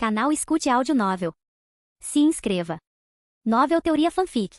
Canal Escute Áudio Novel. Se inscreva. Novel Teoria Fanfic.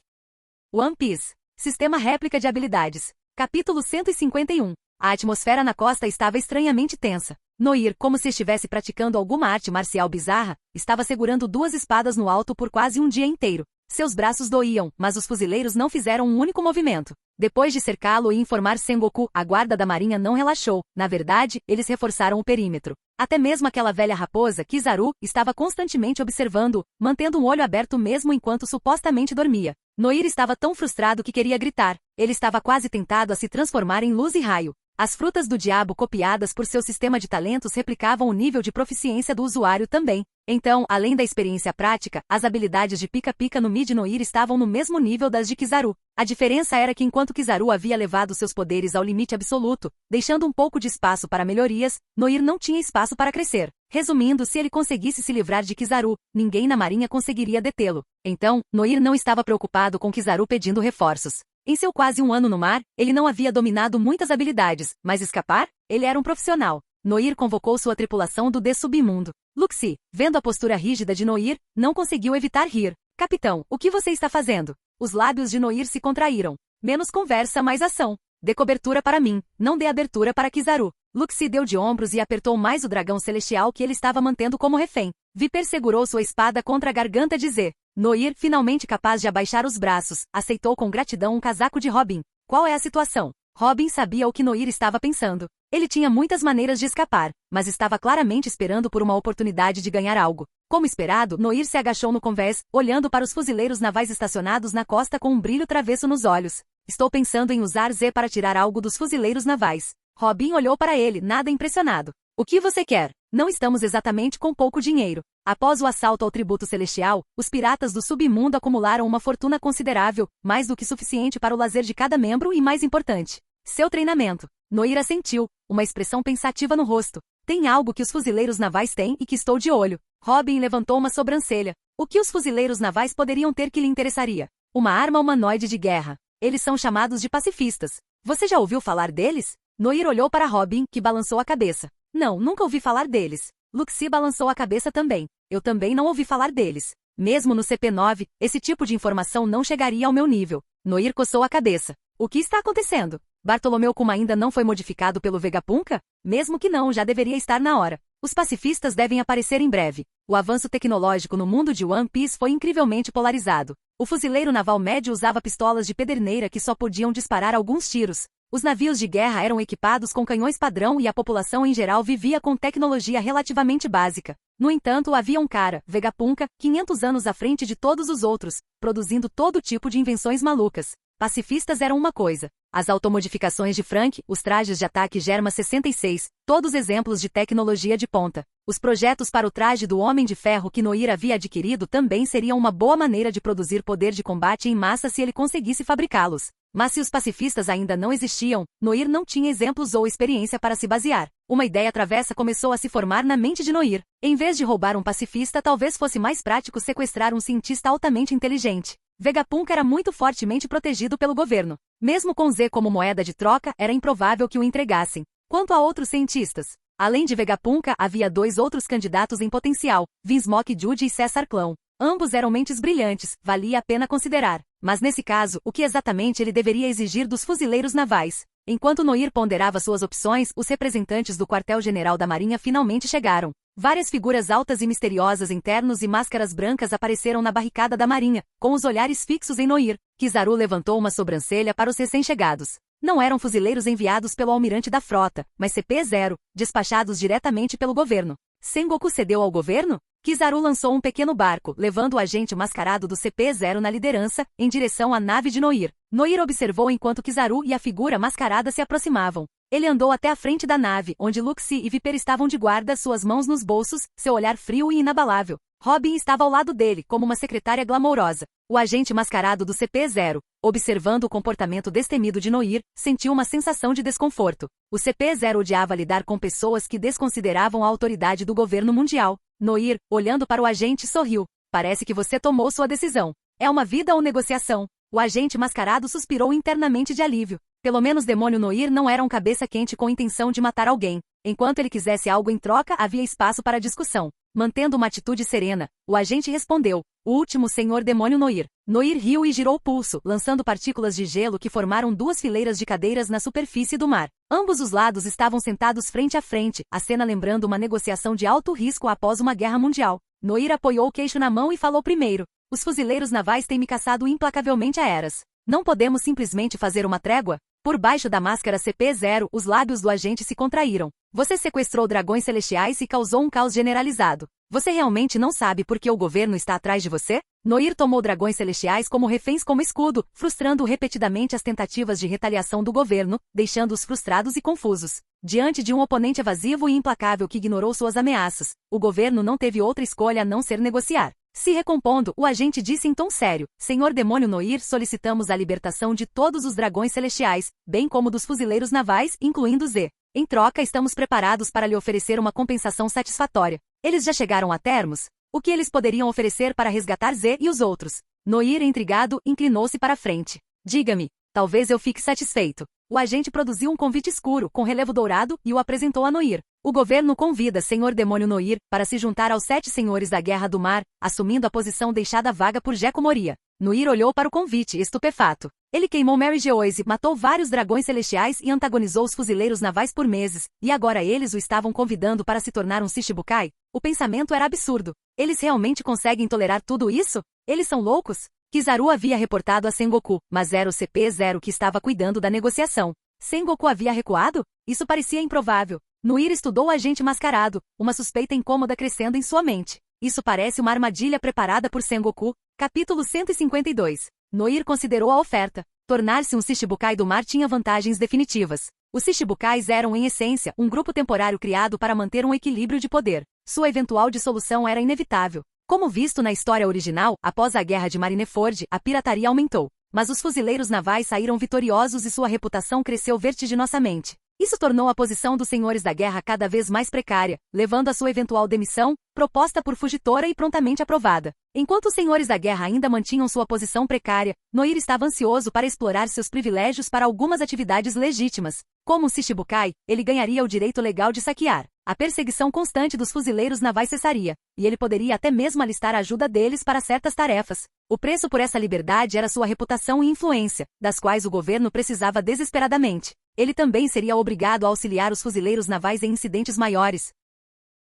One Piece. Sistema réplica de habilidades. Capítulo 151. A atmosfera na costa estava estranhamente tensa. Noir, como se estivesse praticando alguma arte marcial bizarra, estava segurando duas espadas no alto por quase um dia inteiro. Seus braços doíam, mas os fuzileiros não fizeram um único movimento. Depois de cercá-lo e informar Sengoku, a guarda da marinha não relaxou. Na verdade, eles reforçaram o perímetro. Até mesmo aquela velha raposa, Kizaru, estava constantemente observando-o, mantendo um olho aberto mesmo enquanto supostamente dormia. Noir estava tão frustrado que queria gritar. Ele estava quase tentado a se transformar em luz e raio. As frutas do diabo copiadas por seu sistema de talentos replicavam o nível de proficiência do usuário também. Então, além da experiência prática, as habilidades de Pica-Pica no Mid Noir estavam no mesmo nível das de Kizaru. A diferença era que enquanto Kizaru havia levado seus poderes ao limite absoluto, deixando um pouco de espaço para melhorias, Noir não tinha espaço para crescer. Resumindo, se ele conseguisse se livrar de Kizaru, ninguém na marinha conseguiria detê-lo. Então, Noir não estava preocupado com Kizaru pedindo reforços. Em seu quase um ano no mar, ele não havia dominado muitas habilidades, mas escapar? Ele era um profissional. Noir convocou sua tripulação do submundo. Luxi, vendo a postura rígida de Noir, não conseguiu evitar rir. Capitão, o que você está fazendo? Os lábios de Noir se contraíram. Menos conversa, mais ação. Dê cobertura para mim, não dê abertura para Kizaru. Luxi deu de ombros e apertou mais o dragão celestial que ele estava mantendo como refém. Viper segurou sua espada contra a garganta de Z. Noir, finalmente capaz de abaixar os braços, aceitou com gratidão um casaco de Robin. Qual é a situação? Robin sabia o que Noir estava pensando. Ele tinha muitas maneiras de escapar, mas estava claramente esperando por uma oportunidade de ganhar algo. Como esperado, Noir se agachou no convés, olhando para os fuzileiros navais estacionados na costa com um brilho travesso nos olhos. Estou pensando em usar Z para tirar algo dos fuzileiros navais. Robin olhou para ele, nada impressionado. O que você quer? Não estamos exatamente com pouco dinheiro. Após o assalto ao tributo celestial, os piratas do submundo acumularam uma fortuna considerável, mais do que suficiente para o lazer de cada membro e mais importante, seu treinamento. Noir assentiu, uma expressão pensativa no rosto. Tem algo que os fuzileiros navais têm e que estou de olho. Robin levantou uma sobrancelha. O que os fuzileiros navais poderiam ter que lhe interessaria? Uma arma humanoide de guerra. Eles são chamados de pacifistas. Você já ouviu falar deles? Noir olhou para Robin, que balançou a cabeça. Não, nunca ouvi falar deles. Luxi balançou a cabeça também. Eu também não ouvi falar deles. Mesmo no CP9, esse tipo de informação não chegaria ao meu nível. Noir coçou a cabeça. O que está acontecendo? Bartolomeu Kuma ainda não foi modificado pelo Vegapunk? Mesmo que não, já deveria estar na hora. Os pacifistas devem aparecer em breve. O avanço tecnológico no mundo de One Piece foi incrivelmente polarizado. O fuzileiro naval médio usava pistolas de pederneira que só podiam disparar alguns tiros. Os navios de guerra eram equipados com canhões padrão e a população em geral vivia com tecnologia relativamente básica. No entanto, havia um cara, Vegapunk, 500 anos à frente de todos os outros, produzindo todo tipo de invenções malucas. Pacifistas eram uma coisa. As automodificações de Frank, os trajes de ataque Germa 66, todos exemplos de tecnologia de ponta. Os projetos para o traje do Homem de Ferro que Noir havia adquirido também seriam uma boa maneira de produzir poder de combate em massa se ele conseguisse fabricá-los. Mas se os pacifistas ainda não existiam, Noir não tinha exemplos ou experiência para se basear. Uma ideia travessa começou a se formar na mente de Noir. Em vez de roubar um pacifista, talvez fosse mais prático sequestrar um cientista altamente inteligente. Vegapunk era muito fortemente protegido pelo governo. Mesmo com Z como moeda de troca, era improvável que o entregassem. Quanto a outros cientistas, além de Vegapunk, havia dois outros candidatos em potencial, Vinsmoke Jude e César Clown. Ambos eram mentes brilhantes, valia a pena considerar. Mas nesse caso, o que exatamente ele deveria exigir dos fuzileiros navais? Enquanto Noir ponderava suas opções, os representantes do quartel-general da Marinha finalmente chegaram. Várias figuras altas e misteriosas em ternos e máscaras brancas apareceram na barricada da Marinha, com os olhares fixos em Noir. Kizaru levantou uma sobrancelha para os recém-chegados. Não eram fuzileiros enviados pelo almirante da frota, mas CP-0, despachados diretamente pelo governo. Sengoku cedeu ao governo? Kizaru lançou um pequeno barco, levando o agente mascarado do CP-0 na liderança, em direção à nave de Noir. Noir observou enquanto Kizaru e a figura mascarada se aproximavam. Ele andou até a frente da nave, onde Luxi e Viper estavam de guarda, suas mãos nos bolsos, seu olhar frio e inabalável. Robin estava ao lado dele, como uma secretária glamourosa. O agente mascarado do CP-0, observando o comportamento destemido de Noir, sentiu uma sensação de desconforto. O CP-0 odiava lidar com pessoas que desconsideravam a autoridade do governo mundial. Noir, olhando para o agente, sorriu. Parece que você tomou sua decisão. É uma vida ou negociação? O agente mascarado suspirou internamente de alívio. Pelo menos Demônio Noir não era um cabeça quente com intenção de matar alguém. Enquanto ele quisesse algo em troca, havia espaço para discussão. Mantendo uma atitude serena, o agente respondeu: o último senhor demônio Noir. Noir riu e girou o pulso, lançando partículas de gelo que formaram duas fileiras de cadeiras na superfície do mar. Ambos os lados estavam sentados frente a frente, a cena lembrando uma negociação de alto risco após uma guerra mundial. Noir apoiou o queixo na mão e falou primeiro: os fuzileiros navais têm me caçado implacavelmente há eras. Não podemos simplesmente fazer uma trégua? Por baixo da máscara CP0, os lábios do agente se contraíram. Você sequestrou dragões celestiais e causou um caos generalizado. Você realmente não sabe por que o governo está atrás de você? Noir tomou dragões celestiais como reféns como escudo, frustrando repetidamente as tentativas de retaliação do governo, deixando-os frustrados e confusos. Diante de um oponente evasivo e implacável que ignorou suas ameaças, o governo não teve outra escolha a não ser negociar. Se recompondo, o agente disse em tom sério: Senhor Demônio Noir, solicitamos a libertação de todos os dragões celestiais, bem como dos fuzileiros navais, incluindo Z. Em troca, estamos preparados para lhe oferecer uma compensação satisfatória. Eles já chegaram a termos? O que eles poderiam oferecer para resgatar Z e os outros? Noir, intrigado, inclinou-se para a frente. Diga-me, talvez eu fique satisfeito. O agente produziu um convite escuro, com relevo dourado, e o apresentou a Noir. O governo convida Senhor Demônio Noir para se juntar aos 7 senhores da Guerra do Mar, assumindo a posição deixada vaga por Jeco Moria. Noir olhou para o convite, estupefato. Ele queimou Mary Geoise, matou vários dragões celestiais e antagonizou os fuzileiros navais por meses, e agora eles o estavam convidando para se tornar um Shichibukai? O pensamento era absurdo. Eles realmente conseguem tolerar tudo isso? Eles são loucos? Kizaru havia reportado a Sengoku, mas era o CP0 que estava cuidando da negociação. Sengoku havia recuado? Isso parecia improvável. Noir estudou o agente mascarado, uma suspeita incômoda crescendo em sua mente. Isso parece uma armadilha preparada por Sengoku. Capítulo 152. Noir considerou a oferta. Tornar-se um Shichibukai do mar tinha vantagens definitivas. Os Shichibukais eram, em essência, um grupo temporário criado para manter um equilíbrio de poder. Sua eventual dissolução era inevitável. Como visto na história original, após a Guerra de Marineford, a pirataria aumentou. Mas os fuzileiros navais saíram vitoriosos e sua reputação cresceu vertiginosamente. Isso tornou a posição dos senhores da guerra cada vez mais precária, levando a sua eventual demissão, proposta por Fugitora e prontamente aprovada. Enquanto os senhores da guerra ainda mantinham sua posição precária, Noir estava ansioso para explorar seus privilégios para algumas atividades legítimas. Como um Shichibukai, ele ganharia o direito legal de saquear. A perseguição constante dos fuzileiros navais cessaria, e ele poderia até mesmo alistar a ajuda deles para certas tarefas. O preço por essa liberdade era sua reputação e influência, das quais o governo precisava desesperadamente. Ele também seria obrigado a auxiliar os fuzileiros navais em incidentes maiores.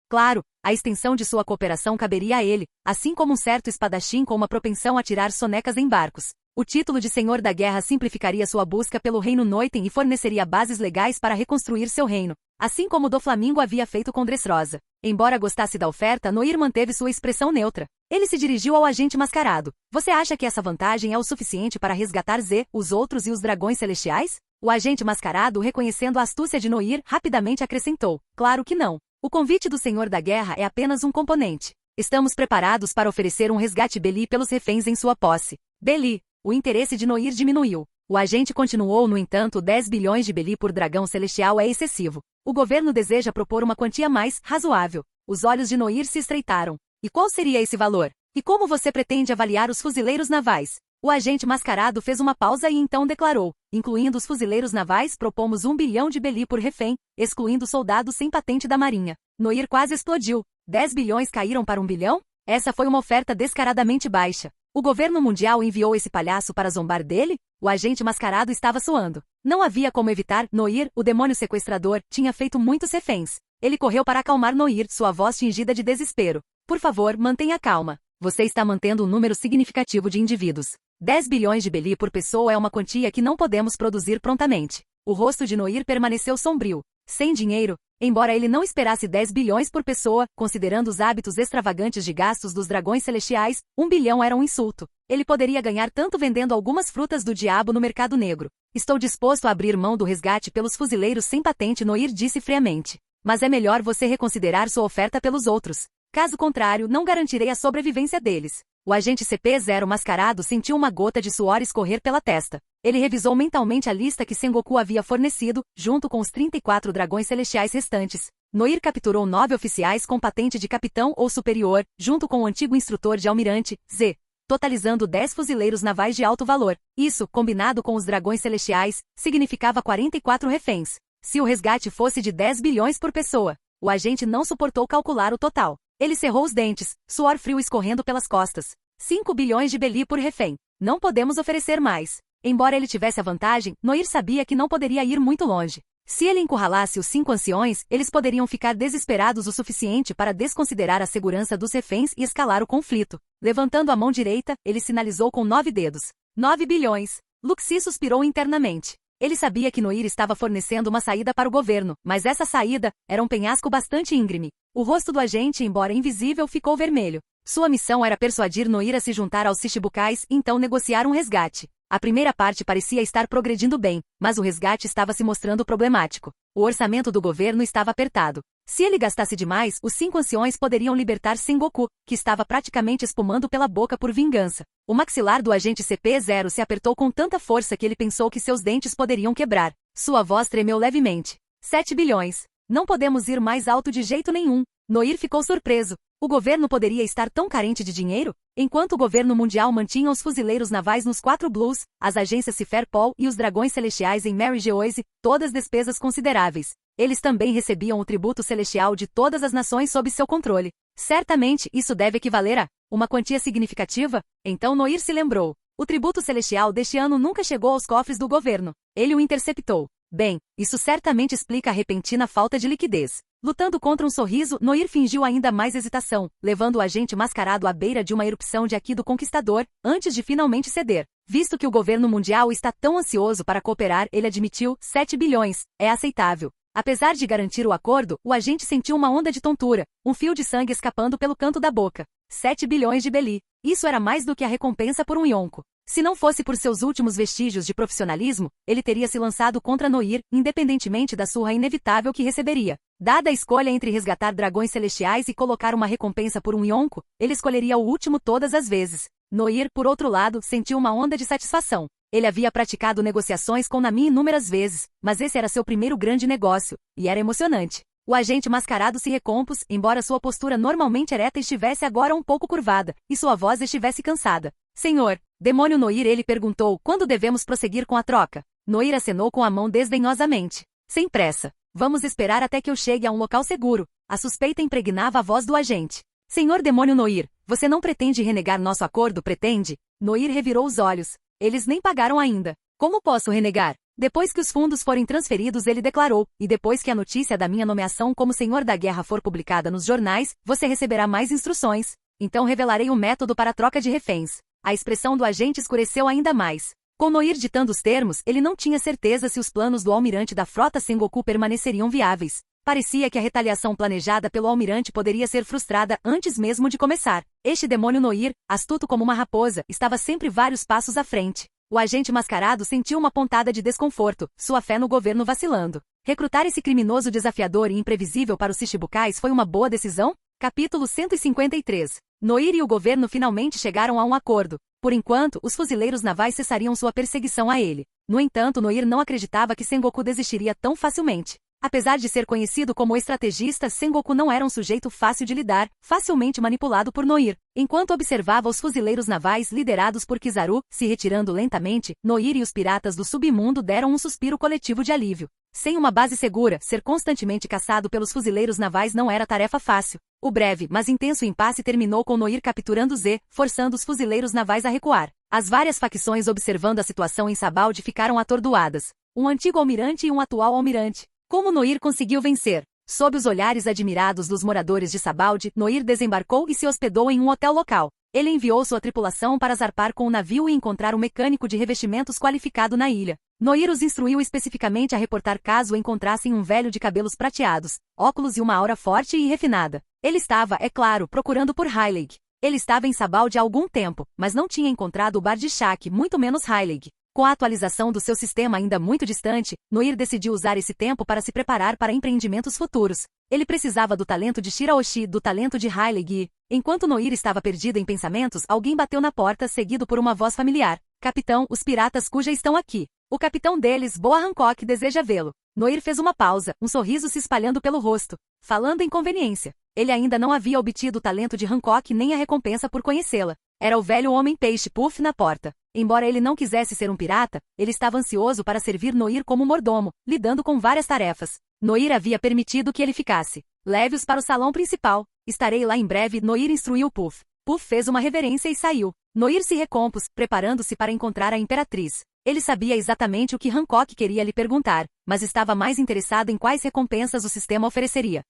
Claro, a extensão de sua cooperação caberia a ele, assim como um certo espadachim com uma propensão a tirar sonecas em barcos. O título de Senhor da Guerra simplificaria sua busca pelo Reino Noiten e forneceria bases legais para reconstruir seu reino, assim como Doflamingo havia feito com Dressrosa. Embora gostasse da oferta, Noir manteve sua expressão neutra. Ele se dirigiu ao agente mascarado. Você acha que essa vantagem é o suficiente para resgatar Z, os outros e os dragões celestiais? O agente mascarado, reconhecendo a astúcia de Noir, rapidamente acrescentou: claro que não. O convite do Senhor da Guerra é apenas um componente. Estamos preparados para oferecer um resgate Beli pelos reféns em sua posse. Beli. O interesse de Noir diminuiu. O agente continuou, no entanto, 10 bilhões de Beli por dragão celestial é excessivo. O governo deseja propor uma quantia mais razoável. Os olhos de Noir se estreitaram. E qual seria esse valor? E como você pretende avaliar os fuzileiros navais? O agente mascarado fez uma pausa e então declarou: incluindo os fuzileiros navais, propomos 1 bilhão de Beli por refém, excluindo soldados sem patente da marinha. Noir quase explodiu. 10 bilhões caíram para 1 bilhão? Essa foi uma oferta descaradamente baixa. O governo mundial enviou esse palhaço para zombar dele? O agente mascarado estava suando. Não havia como evitar. Noir, o demônio sequestrador, tinha feito muitos reféns. Ele correu para acalmar Noir, sua voz tingida de desespero. Por favor, mantenha calma. Você está mantendo um número significativo de indivíduos. 10 bilhões de Beli por pessoa é uma quantia que não podemos produzir prontamente. O rosto de Noir permaneceu sombrio. Sem dinheiro, embora ele não esperasse 10 bilhões por pessoa, considerando os hábitos extravagantes de gastos dos dragões celestiais, 1 bilhão era um insulto. Ele poderia ganhar tanto vendendo algumas frutas do diabo no mercado negro. Estou disposto a abrir mão do resgate pelos fuzileiros sem patente, Noir disse friamente. Mas é melhor você reconsiderar sua oferta pelos outros. Caso contrário, não garantirei a sobrevivência deles. O agente CP0 mascarado sentiu uma gota de suor escorrer pela testa. Ele revisou mentalmente a lista que Sengoku havia fornecido, junto com os 34 dragões celestiais restantes. Noir capturou 9 oficiais com patente de capitão ou superior, junto com o antigo instrutor de almirante, Z, totalizando 10 fuzileiros navais de alto valor. Isso, combinado com os dragões celestiais, significava 44 reféns. Se o resgate fosse de 10 bilhões por pessoa, o agente não suportou calcular o total. Ele cerrou os dentes, suor frio escorrendo pelas costas. 5 bilhões de Beli por refém. Não podemos oferecer mais. Embora ele tivesse a vantagem, Noir sabia que não poderia ir muito longe. Se ele encurralasse os 5 anciões, eles poderiam ficar desesperados o suficiente para desconsiderar a segurança dos reféns e escalar o conflito. Levantando a mão direita, ele sinalizou com 9 dedos. 9 bilhões. Luxi suspirou internamente. Ele sabia que Noir estava fornecendo uma saída para o governo, mas essa saída era um penhasco bastante íngreme. O rosto do agente, embora invisível, ficou vermelho. Sua missão era persuadir Noir a se juntar aos Shichibukais e então negociar um resgate. A primeira parte parecia estar progredindo bem, mas o resgate estava se mostrando problemático. O orçamento do governo estava apertado. Se ele gastasse demais, os 5 anciões poderiam libertar Sengoku, que estava praticamente espumando pela boca por vingança. O maxilar do agente CP-0 se apertou com tanta força que ele pensou que seus dentes poderiam quebrar. Sua voz tremeu levemente. 7 bilhões. Não podemos ir mais alto de jeito nenhum. Noir ficou surpreso. O governo poderia estar tão carente de dinheiro? Enquanto o governo mundial mantinha os fuzileiros navais nos 4 Blues, as agências Ciferpol e os dragões celestiais em Mary Geoise, todas despesas consideráveis. Eles também recebiam o tributo celestial de todas as nações sob seu controle. Certamente isso deve equivaler a uma quantia significativa? Então Noir se lembrou. O tributo celestial deste ano nunca chegou aos cofres do governo. Ele o interceptou. Bem, isso certamente explica a repentina falta de liquidez. Lutando contra um sorriso, Noir fingiu ainda mais hesitação, levando o agente mascarado à beira de uma erupção de Aki do Conquistador, antes de finalmente ceder. Visto que o governo mundial está tão ansioso para cooperar, ele admitiu, 7 bilhões, é aceitável. Apesar de garantir o acordo, o agente sentiu uma onda de tontura, um fio de sangue escapando pelo canto da boca. 7 bilhões de Beli. Isso era mais do que a recompensa por um Yonko. Se não fosse por seus últimos vestígios de profissionalismo, ele teria se lançado contra Noir, independentemente da surra inevitável que receberia. Dada a escolha entre resgatar dragões celestiais e colocar uma recompensa por um Yonko, ele escolheria o último todas as vezes. Noir, por outro lado, sentiu uma onda de satisfação. Ele havia praticado negociações com Nami inúmeras vezes, mas esse era seu primeiro grande negócio, e era emocionante. O agente mascarado se recompôs, embora sua postura normalmente ereta estivesse agora um pouco curvada, e sua voz estivesse cansada. Senhor, demônio Noir, ele perguntou, quando devemos prosseguir com a troca? Noir acenou com a mão desdenhosamente. Sem pressa. Vamos esperar até que eu chegue a um local seguro. A suspeita impregnava a voz do agente. Senhor demônio Noir, você não pretende renegar nosso acordo, pretende? Noir revirou os olhos. Eles nem pagaram ainda. Como posso renegar? Depois que os fundos forem transferidos, ele declarou, e depois que a notícia da minha nomeação como Senhor da Guerra for publicada nos jornais, você receberá mais instruções. Então revelarei o método para a troca de reféns. A expressão do agente escureceu ainda mais. Com Noir ditando os termos, ele não tinha certeza se os planos do almirante da frota Sengoku permaneceriam viáveis. Parecia que a retaliação planejada pelo almirante poderia ser frustrada antes mesmo de começar. Este demônio Noir, astuto como uma raposa, estava sempre vários passos à frente. O agente mascarado sentiu uma pontada de desconforto, sua fé no governo vacilando. Recrutar esse criminoso desafiador e imprevisível para os Shichibukais foi uma boa decisão? Capítulo 153. Noir e o governo finalmente chegaram a um acordo. Por enquanto, os fuzileiros navais cessariam sua perseguição a ele. No entanto, Noir não acreditava que Sengoku desistiria tão facilmente. Apesar de ser conhecido como estrategista, Sengoku não era um sujeito fácil de lidar, facilmente manipulado por Noir. Enquanto observava os fuzileiros navais liderados por Kizaru se retirando lentamente, Noir e os piratas do submundo deram um suspiro coletivo de alívio. Sem uma base segura, ser constantemente caçado pelos fuzileiros navais não era tarefa fácil. O breve, mas intenso impasse terminou com Noir capturando Z, forçando os fuzileiros navais a recuar. As várias facções observando a situação em Sabaldi ficaram atordoadas. Um antigo almirante e um atual almirante. Como Noir conseguiu vencer? Sob os olhares admirados dos moradores de Sabaldi, Noir desembarcou e se hospedou em um hotel local. Ele enviou sua tripulação para zarpar com o navio e encontrar um mecânico de revestimentos qualificado na ilha. Noir os instruiu especificamente a reportar caso encontrassem um velho de cabelos prateados, óculos e uma aura forte e refinada. Ele estava, é claro, procurando por Heilig. Ele estava em Sabaldi há algum tempo, mas não tinha encontrado o bar de Shaq, muito menos Heilig. Com a atualização do seu sistema ainda muito distante, Noir decidiu usar esse tempo para se preparar para empreendimentos futuros. Ele precisava do talento de Shiraoshi, do talento de Heilig e, enquanto Noir estava perdido em pensamentos, alguém bateu na porta seguido por uma voz familiar. Capitão, os piratas cuja estão aqui. O capitão deles, Boa Hancock, deseja vê-lo. Noir fez uma pausa, um sorriso se espalhando pelo rosto. Falando em conveniência. Ele ainda não havia obtido o talento de Hancock nem a recompensa por conhecê-la. Era o velho homem-peixe Puff na porta. Embora ele não quisesse ser um pirata, ele estava ansioso para servir Noir como mordomo, lidando com várias tarefas. Noir havia permitido que ele ficasse. Leve-os para o salão principal. Estarei lá em breve, Noir instruiu Puff. Puff fez uma reverência e saiu. Noir se recompôs, preparando-se para encontrar a imperatriz. Ele sabia exatamente o que Hancock queria lhe perguntar, mas estava mais interessado em quais recompensas o sistema ofereceria.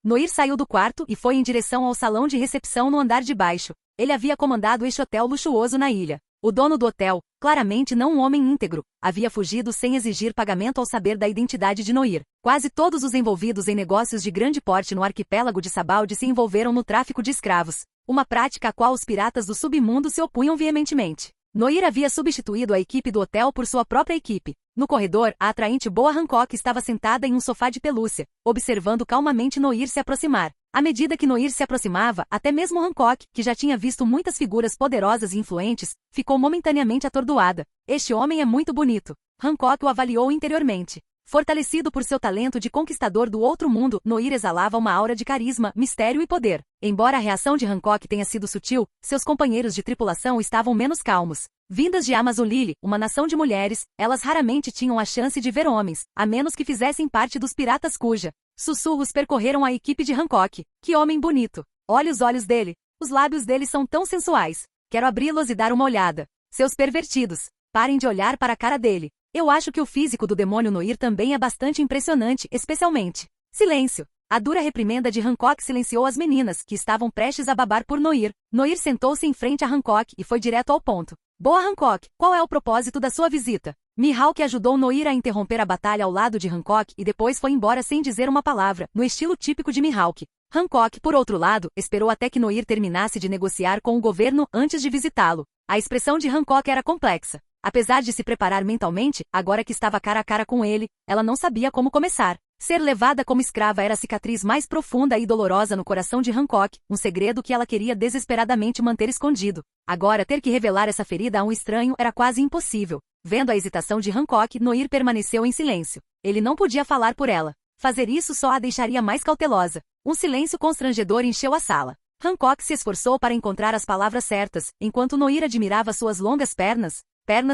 Noir saiu do quarto e foi em direção ao salão de recepção no andar de baixo. Ele havia comandado este hotel luxuoso na ilha. O dono do hotel, claramente não um homem íntegro, havia fugido sem exigir pagamento ao saber da identidade de Noir. Quase todos os envolvidos em negócios de grande porte no arquipélago de Sabaldi se envolveram no tráfico de escravos, uma prática à qual os piratas do submundo se opunham veementemente. Noir havia substituído a equipe do hotel por sua própria equipe. No corredor, a atraente Boa Hancock estava sentada em um sofá de pelúcia, observando calmamente Noir se aproximar. À medida que Noir se aproximava, até mesmo Hancock, que já tinha visto muitas figuras poderosas e influentes, ficou momentaneamente atordoada. Este homem é muito bonito. Hancock o avaliou interiormente. Fortalecido por seu talento de conquistador do outro mundo, Noir exalava uma aura de carisma, mistério e poder. Embora a reação de Hancock tenha sido sutil, seus companheiros de tripulação estavam menos calmos. Vindas de Amazon Lily, uma nação de mulheres, elas raramente tinham a chance de ver homens, a menos que fizessem parte dos piratas cuja. Sussurros percorreram a equipe de Hancock. Que homem bonito! Olha os olhos dele. Os lábios dele são tão sensuais. Quero abri-los e dar uma olhada. Seus pervertidos. Parem de olhar para a cara dele. Eu acho que o físico do demônio Noir também é bastante impressionante, especialmente. Silêncio! A dura reprimenda de Hancock silenciou as meninas, que estavam prestes a babar por Noir. Noir sentou-se em frente a Hancock e foi direto ao ponto. Boa Hancock, qual é o propósito da sua visita? Mihawk ajudou Noir a interromper a batalha ao lado de Hancock e depois foi embora sem dizer uma palavra, no estilo típico de Mihawk. Hancock, por outro lado, esperou até que Noir terminasse de negociar com o governo antes de visitá-lo. A expressão de Hancock era complexa. Apesar de se preparar mentalmente, agora que estava cara a cara com ele, ela não sabia como começar. Ser levada como escrava era a cicatriz mais profunda e dolorosa no coração de Hancock, um segredo que ela queria desesperadamente manter escondido. Agora ter que revelar essa ferida a um estranho era quase impossível. Vendo a hesitação de Hancock, Noir permaneceu em silêncio. Ele não podia falar por ela. Fazer isso só a deixaria mais cautelosa. Um silêncio constrangedor encheu a sala. Hancock se esforçou para encontrar as palavras certas, enquanto Noir admirava suas longas pernas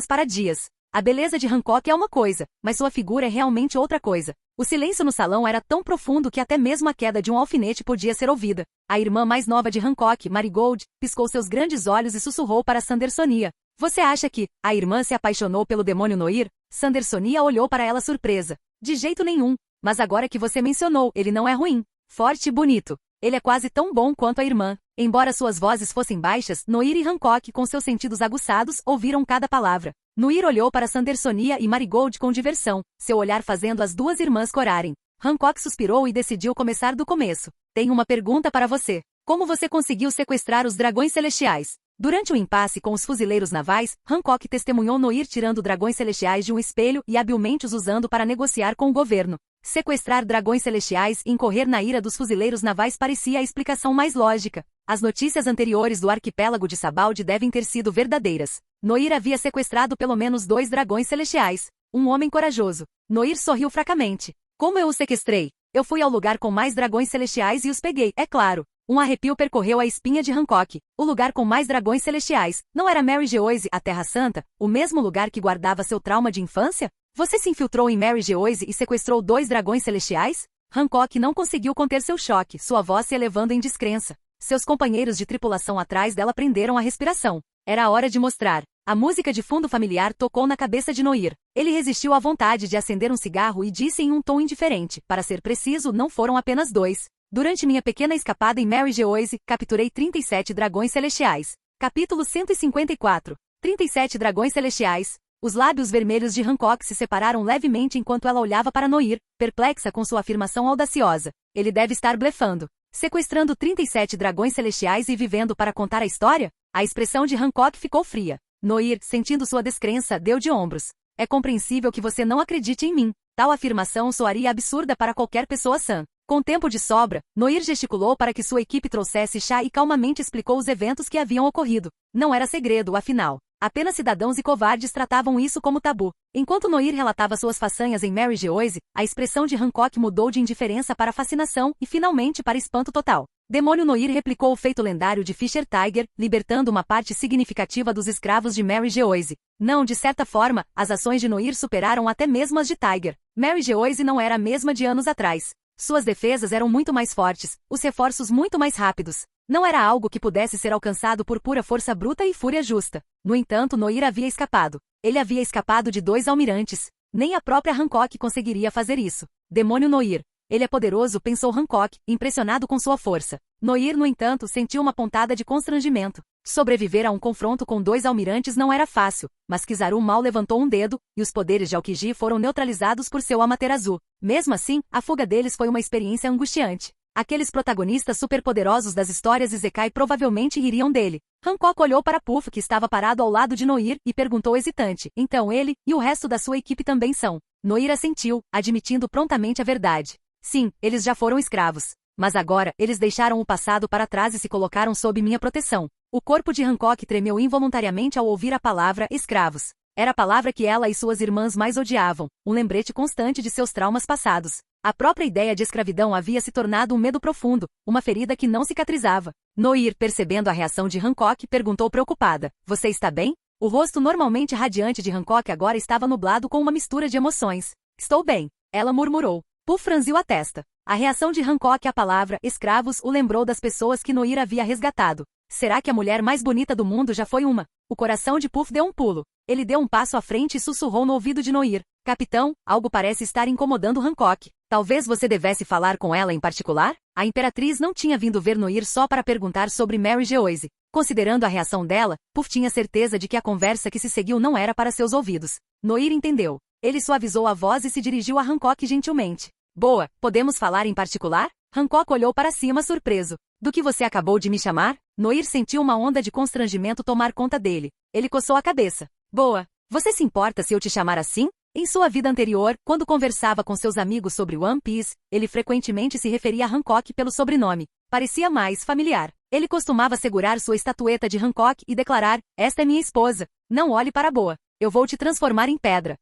para dias. A beleza de Hancock é uma coisa, mas sua figura é realmente outra coisa. O silêncio no salão era tão profundo que até mesmo a queda de um alfinete podia ser ouvida. A irmã mais nova de Hancock, Marigold, piscou seus grandes olhos e sussurrou para Sandersonia. Você acha que a irmã se apaixonou pelo demônio Noir? Sandersonia olhou para ela surpresa. De jeito nenhum. Mas agora que você mencionou, ele não é ruim. Forte e bonito. Ele é quase tão bom quanto a irmã. Embora suas vozes fossem baixas, Noir e Hancock, com seus sentidos aguçados, ouviram cada palavra. Noir olhou para Sandersonia e Marigold com diversão, seu olhar fazendo as duas irmãs corarem. Hancock suspirou e decidiu começar do começo. Tenho uma pergunta para você. Como você conseguiu sequestrar os dragões celestiais? Durante o impasse com os fuzileiros navais, Hancock testemunhou Noir tirando dragões celestiais de um espelho e habilmente os usando para negociar com o governo. Sequestrar dragões celestiais e incorrer na ira dos fuzileiros navais parecia a explicação mais lógica. As notícias anteriores do arquipélago de Sabaldi devem ter sido verdadeiras. Noir havia sequestrado pelo menos 2 dragões celestiais. Um homem corajoso. Noir sorriu fracamente. Como eu os sequestrei? Eu fui ao lugar com mais dragões celestiais e os peguei, é claro. Um arrepio percorreu a espinha de Hancock. O lugar com mais dragões celestiais. Não era Mary Geoise, a Terra Santa, o mesmo lugar que guardava seu trauma de infância? Você se infiltrou em Mary Geoise e sequestrou 2 dragões celestiais? Hancock não conseguiu conter seu choque, sua voz se elevando em descrença. Seus companheiros de tripulação atrás dela prenderam a respiração. Era a hora de mostrar. A música de fundo familiar tocou na cabeça de Noir. Ele resistiu à vontade de acender um cigarro e disse em um tom indiferente. Para ser preciso, não foram apenas 2. Durante minha pequena escapada em Mary Geoise, capturei 37 dragões celestiais. Capítulo 154. 37 dragões celestiais. Os lábios vermelhos de Hancock se separaram levemente enquanto ela olhava para Noir, perplexa com sua afirmação audaciosa. Ele deve estar blefando. Sequestrando 37 dragões celestiais e vivendo para contar a história? A expressão de Hancock ficou fria. Noir, sentindo sua descrença, deu de ombros. É compreensível que você não acredite em mim. Tal afirmação soaria absurda para qualquer pessoa sã. Com tempo de sobra, Noir gesticulou para que sua equipe trouxesse chá e calmamente explicou os eventos que haviam ocorrido. Não era segredo, afinal. Apenas cidadãos e covardes tratavam isso como tabu. Enquanto Noir relatava suas façanhas em Mary Geoise, a expressão de Hancock mudou de indiferença para fascinação e finalmente para espanto total. Demônio Noir replicou o feito lendário de Fisher Tiger, libertando uma parte significativa dos escravos de Mary Geoise. Não, de certa forma, as ações de Noir superaram até mesmo as de Tiger. Mary Geoise não era a mesma de anos atrás. Suas defesas eram muito mais fortes, os reforços muito mais rápidos. Não era algo que pudesse ser alcançado por pura força bruta e fúria justa. No entanto, Noir havia escapado. Ele havia escapado de 2 almirantes. Nem a própria Hancock conseguiria fazer isso. Demônio Noir. Ele é poderoso, pensou Hancock, impressionado com sua força. Noir, no entanto, sentiu uma pontada de constrangimento. Sobreviver a um confronto com 2 almirantes não era fácil, mas Kizaru mal levantou um dedo, e os poderes de Aokiji foram neutralizados por seu Amaterasu. Mesmo assim, a fuga deles foi uma experiência angustiante. Aqueles protagonistas superpoderosos das histórias Isekai provavelmente ririam dele. Hancock olhou para Puff, que estava parado ao lado de Noir, e perguntou hesitante: então ele e o resto da sua equipe também são? Noir assentiu, admitindo prontamente a verdade. Sim, eles já foram escravos. Mas agora, eles deixaram o passado para trás e se colocaram sob minha proteção. O corpo de Hancock tremeu involuntariamente ao ouvir a palavra escravos. Era a palavra que ela e suas irmãs mais odiavam, um lembrete constante de seus traumas passados. A própria ideia de escravidão havia se tornado um medo profundo, uma ferida que não cicatrizava. Noir, percebendo a reação de Hancock, perguntou preocupada: você está bem? O rosto normalmente radiante de Hancock agora estava nublado com uma mistura de emoções. Estou bem, ela murmurou. Puff franziu a testa. A reação de Hancock à palavra escravos o lembrou das pessoas que Noir havia resgatado. Será que a mulher mais bonita do mundo já foi uma? O coração de Puff deu um pulo. Ele deu um passo à frente e sussurrou no ouvido de Noir: capitão, algo parece estar incomodando Hancock. Talvez você devesse falar com ela em particular? A imperatriz não tinha vindo ver Noir só para perguntar sobre Mary Geoise. Considerando a reação dela, Puff tinha certeza de que a conversa que se seguiu não era para seus ouvidos. Noir entendeu. Ele suavizou a voz e se dirigiu a Hancock gentilmente. Boa, podemos falar em particular? Hancock olhou para cima surpreso. Do que você acabou de me chamar? Noir sentiu uma onda de constrangimento tomar conta dele. Ele coçou a cabeça. Boa, você se importa se eu te chamar assim? Em sua vida anterior, quando conversava com seus amigos sobre One Piece, ele frequentemente se referia a Hancock pelo sobrenome. Parecia mais familiar. Ele costumava segurar sua estatueta de Hancock e declarar: esta é minha esposa. Não olhe para Boa. Eu vou te transformar em pedra.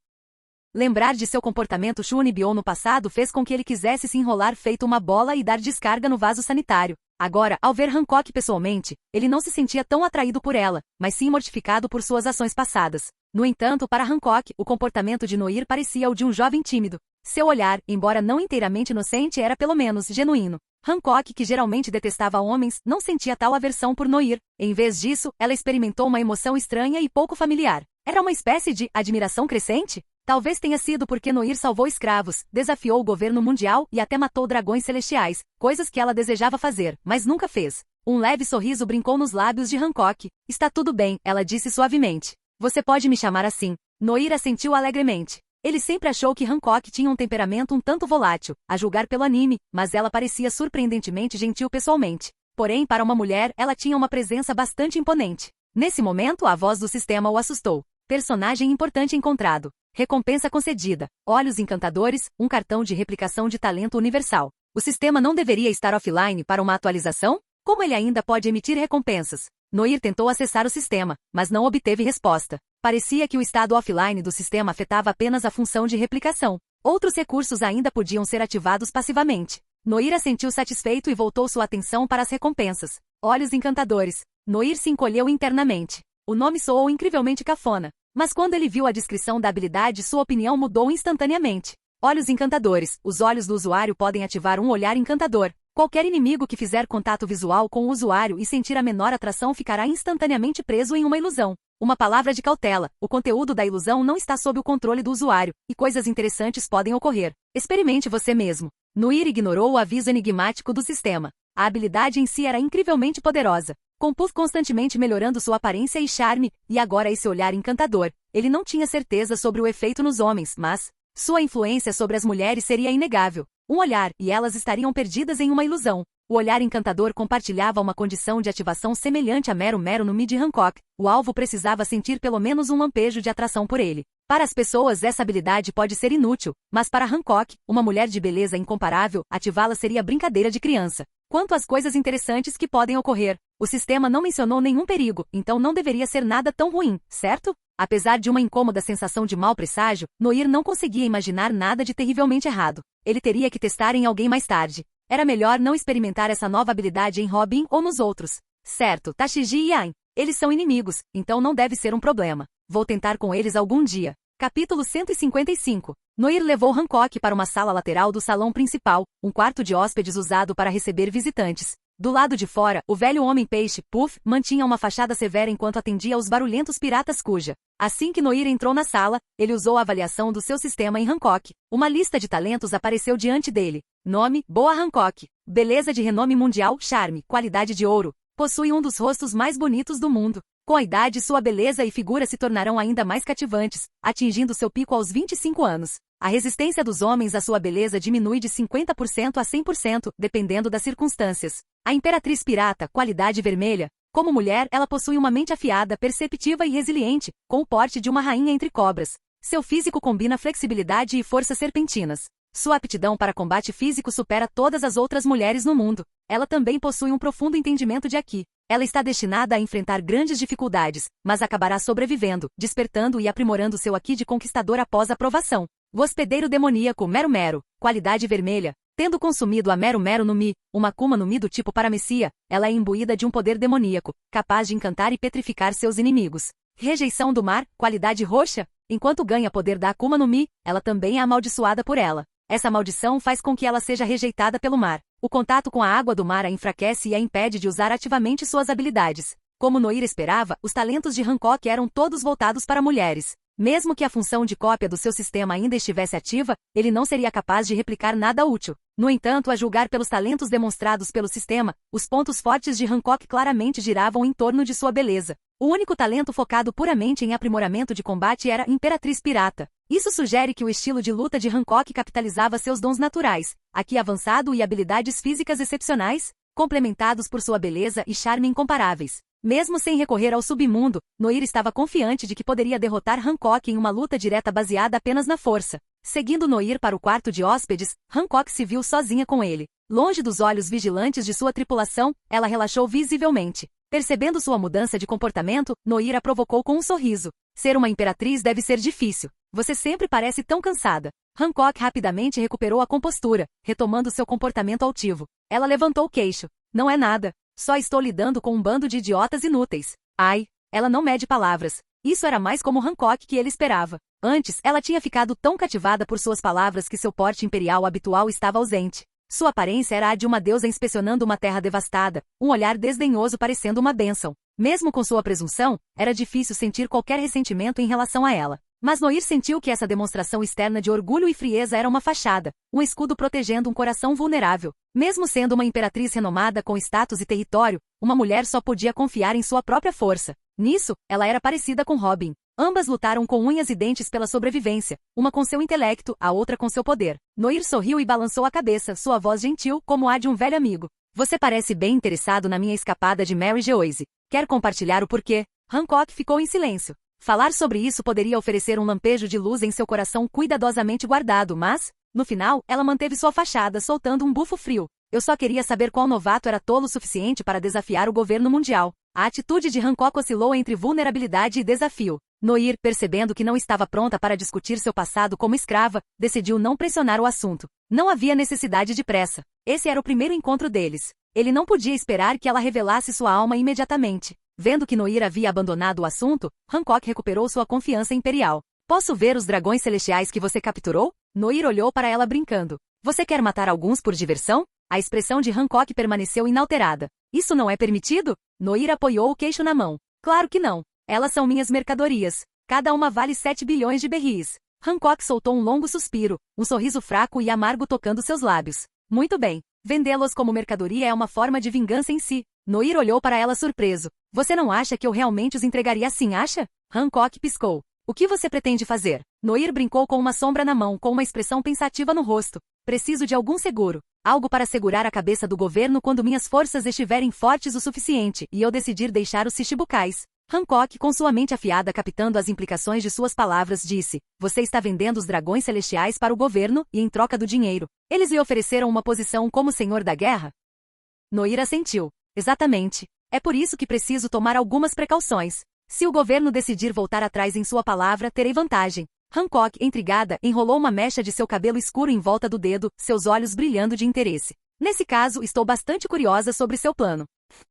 Lembrar de seu comportamento Shunibyo no passado fez com que ele quisesse se enrolar feito uma bola e dar descarga no vaso sanitário. Agora, ao ver Hancock pessoalmente, ele não se sentia tão atraído por ela, mas sim mortificado por suas ações passadas. No entanto, para Hancock, o comportamento de Noir parecia o de um jovem tímido. Seu olhar, embora não inteiramente inocente, era pelo menos genuíno. Hancock, que geralmente detestava homens, não sentia tal aversão por Noir. Em vez disso, ela experimentou uma emoção estranha e pouco familiar. Era uma espécie de admiração crescente? Talvez tenha sido porque Noir salvou escravos, desafiou o governo mundial e até matou dragões celestiais, coisas que ela desejava fazer, mas nunca fez. Um leve sorriso brincou nos lábios de Hancock. Está tudo bem, ela disse suavemente. Você pode me chamar assim. Noir assentiu alegremente. Ele sempre achou que Hancock tinha um temperamento um tanto volátil, a julgar pelo anime, mas ela parecia surpreendentemente gentil pessoalmente. Porém, para uma mulher, ela tinha uma presença bastante imponente. Nesse momento, a voz do sistema o assustou. Personagem importante encontrado. Recompensa concedida. Olhos encantadores, um cartão de replicação de talento universal. O sistema não deveria estar offline para uma atualização? Como ele ainda pode emitir recompensas? Noir tentou acessar o sistema, mas não obteve resposta. Parecia que o estado offline do sistema afetava apenas a função de replicação. Outros recursos ainda podiam ser ativados passivamente. Noir assentiu satisfeito e voltou sua atenção para as recompensas. Olhos encantadores. Noir se encolheu internamente. O nome soou incrivelmente cafona. Mas quando ele viu a descrição da habilidade, sua opinião mudou instantaneamente. Olhos encantadores. Os olhos do usuário podem ativar um olhar encantador. Qualquer inimigo que fizer contato visual com o usuário e sentir a menor atração ficará instantaneamente preso em uma ilusão. Uma palavra de cautela. O conteúdo da ilusão não está sob o controle do usuário, e coisas interessantes podem ocorrer. Experimente você mesmo. Noir ignorou o aviso enigmático do sistema. A habilidade em si era incrivelmente poderosa. Com Puff constantemente melhorando sua aparência e charme, e agora esse olhar encantador. Ele não tinha certeza sobre o efeito nos homens, mas sua influência sobre as mulheres seria inegável. Um olhar, e elas estariam perdidas em uma ilusão. O olhar encantador compartilhava uma condição de ativação semelhante a Mero no mid Hancock. O alvo precisava sentir pelo menos um lampejo de atração por ele. Para as pessoas essa habilidade pode ser inútil, mas para Hancock, uma mulher de beleza incomparável, ativá-la seria brincadeira de criança. Quanto às coisas interessantes que podem ocorrer, o sistema não mencionou nenhum perigo, então não deveria ser nada tão ruim, certo? Apesar de uma incômoda sensação de mau presságio, Noir não conseguia imaginar nada de terrivelmente errado. Ele teria que testar em alguém mais tarde. Era melhor não experimentar essa nova habilidade em Robin ou nos outros. Certo, Tashiji e Ain. Eles são inimigos, então não deve ser um problema. Vou tentar com eles algum dia. Capítulo 155. Noir levou Hancock para uma sala lateral do salão principal, um quarto de hóspedes usado para receber visitantes. Do lado de fora, o velho homem-peixe, Puff, mantinha uma fachada severa enquanto atendia aos barulhentos piratas cuja. Assim que Noir entrou na sala, ele usou a avaliação do seu sistema em Hancock. Uma lista de talentos apareceu diante dele. Nome, Boa Hancock. Beleza de renome mundial, charme, qualidade de ouro. Possui um dos rostos mais bonitos do mundo. Com a idade, sua beleza e figura se tornarão ainda mais cativantes, atingindo seu pico aos 25 anos. A resistência dos homens à sua beleza diminui de 50% a 100%, dependendo das circunstâncias. A Imperatriz Pirata, qualidade vermelha. Como mulher, ela possui uma mente afiada, perceptiva e resiliente, com o porte de uma rainha entre cobras. Seu físico combina flexibilidade e força serpentinas. Sua aptidão para combate físico supera todas as outras mulheres no mundo. Ela também possui um profundo entendimento de Aqui. Ela está destinada a enfrentar grandes dificuldades, mas acabará sobrevivendo, despertando e aprimorando seu Aqui de conquistador após a provação. O hospedeiro demoníaco Mero Mero, qualidade vermelha. Tendo consumido a Mero Mero no Mi, uma Akuma no Mi do tipo Paramecia, ela é imbuída de um poder demoníaco, capaz de encantar e petrificar seus inimigos. Rejeição do mar, qualidade roxa. Enquanto ganha poder da Akuma no Mi, ela também é amaldiçoada por ela. Essa maldição faz com que ela seja rejeitada pelo mar. O contato com a água do mar a enfraquece e a impede de usar ativamente suas habilidades. Como Noir esperava, os talentos de Hancock eram todos voltados para mulheres. Mesmo que a função de cópia do seu sistema ainda estivesse ativa, ele não seria capaz de replicar nada útil. No entanto, a julgar pelos talentos demonstrados pelo sistema, os pontos fortes de Hancock claramente giravam em torno de sua beleza. O único talento focado puramente em aprimoramento de combate era Imperatriz Pirata. Isso sugere que o estilo de luta de Hancock capitalizava seus dons naturais, Aqui avançado e habilidades físicas excepcionais, complementados por sua beleza e charme incomparáveis. Mesmo sem recorrer ao submundo, Noir estava confiante de que poderia derrotar Hancock em uma luta direta baseada apenas na força. Seguindo Noir para o quarto de hóspedes, Hancock se viu sozinha com ele. Longe dos olhos vigilantes de sua tripulação, ela relaxou visivelmente. Percebendo sua mudança de comportamento, Noir a provocou com um sorriso. Ser uma imperatriz deve ser difícil. Você sempre parece tão cansada. Hancock rapidamente recuperou a compostura, retomando seu comportamento altivo. Ela levantou o queixo. Não é nada. Só estou lidando com um bando de idiotas inúteis. Ai, ela não mede palavras. Isso era mais como Hancock que ele esperava. Antes, ela tinha ficado tão cativada por suas palavras que seu porte imperial habitual estava ausente. Sua aparência era a de uma deusa inspecionando uma terra devastada, um olhar desdenhoso parecendo uma bênção. Mesmo com sua presunção, era difícil sentir qualquer ressentimento em relação a ela. Mas Noir sentiu que essa demonstração externa de orgulho e frieza era uma fachada, um escudo protegendo um coração vulnerável. Mesmo sendo uma imperatriz renomada com status e território, uma mulher só podia confiar em sua própria força. Nisso, ela era parecida com Robin. Ambas lutaram com unhas e dentes pela sobrevivência, uma com seu intelecto, a outra com seu poder. Noir sorriu e balançou a cabeça, sua voz gentil, como a de um velho amigo. Você parece bem interessado na minha escapada de Mary Geoise. Quer compartilhar o porquê? Hancock ficou em silêncio. Falar sobre isso poderia oferecer um lampejo de luz em seu coração cuidadosamente guardado, mas, no final, ela manteve sua fachada soltando um bufo frio. Eu só queria saber qual novato era tolo o suficiente para desafiar o governo mundial. A atitude de Hancock oscilou entre vulnerabilidade e desafio. Noir, percebendo que não estava pronta para discutir seu passado como escrava, decidiu não pressionar o assunto. Não havia necessidade de pressa. Esse era o primeiro encontro deles. Ele não podia esperar que ela revelasse sua alma imediatamente. Vendo que Noir havia abandonado o assunto, Hancock recuperou sua confiança imperial. Posso ver os dragões celestiais que você capturou? Noir olhou para ela brincando. Você quer matar alguns por diversão? A expressão de Hancock permaneceu inalterada. Isso não é permitido? Noir apoiou o queixo na mão. Claro que não. Elas são minhas mercadorias. Cada uma vale 7 bilhões de berris. Hancock soltou um longo suspiro, um sorriso fraco e amargo tocando seus lábios. Muito bem. Vendê-los como mercadoria é uma forma de vingança em si. Noir olhou para ela surpreso. Você não acha que eu realmente os entregaria assim, acha? Hancock piscou. O que você pretende fazer? Noir brincou com uma sombra na mão, com uma expressão pensativa no rosto. Preciso de algum seguro. Algo para segurar a cabeça do governo quando minhas forças estiverem fortes o suficiente e eu decidir deixar os Shichibukais. Hancock, com sua mente afiada captando as implicações de suas palavras, disse: Você está vendendo os dragões celestiais para o governo e em troca do dinheiro. Eles lhe ofereceram uma posição como senhor da guerra? Noir assentiu. Exatamente. É por isso que preciso tomar algumas precauções. Se o governo decidir voltar atrás em sua palavra, terei vantagem. Hancock, intrigada, enrolou uma mecha de seu cabelo escuro em volta do dedo, seus olhos brilhando de interesse. Nesse caso, estou bastante curiosa sobre seu plano.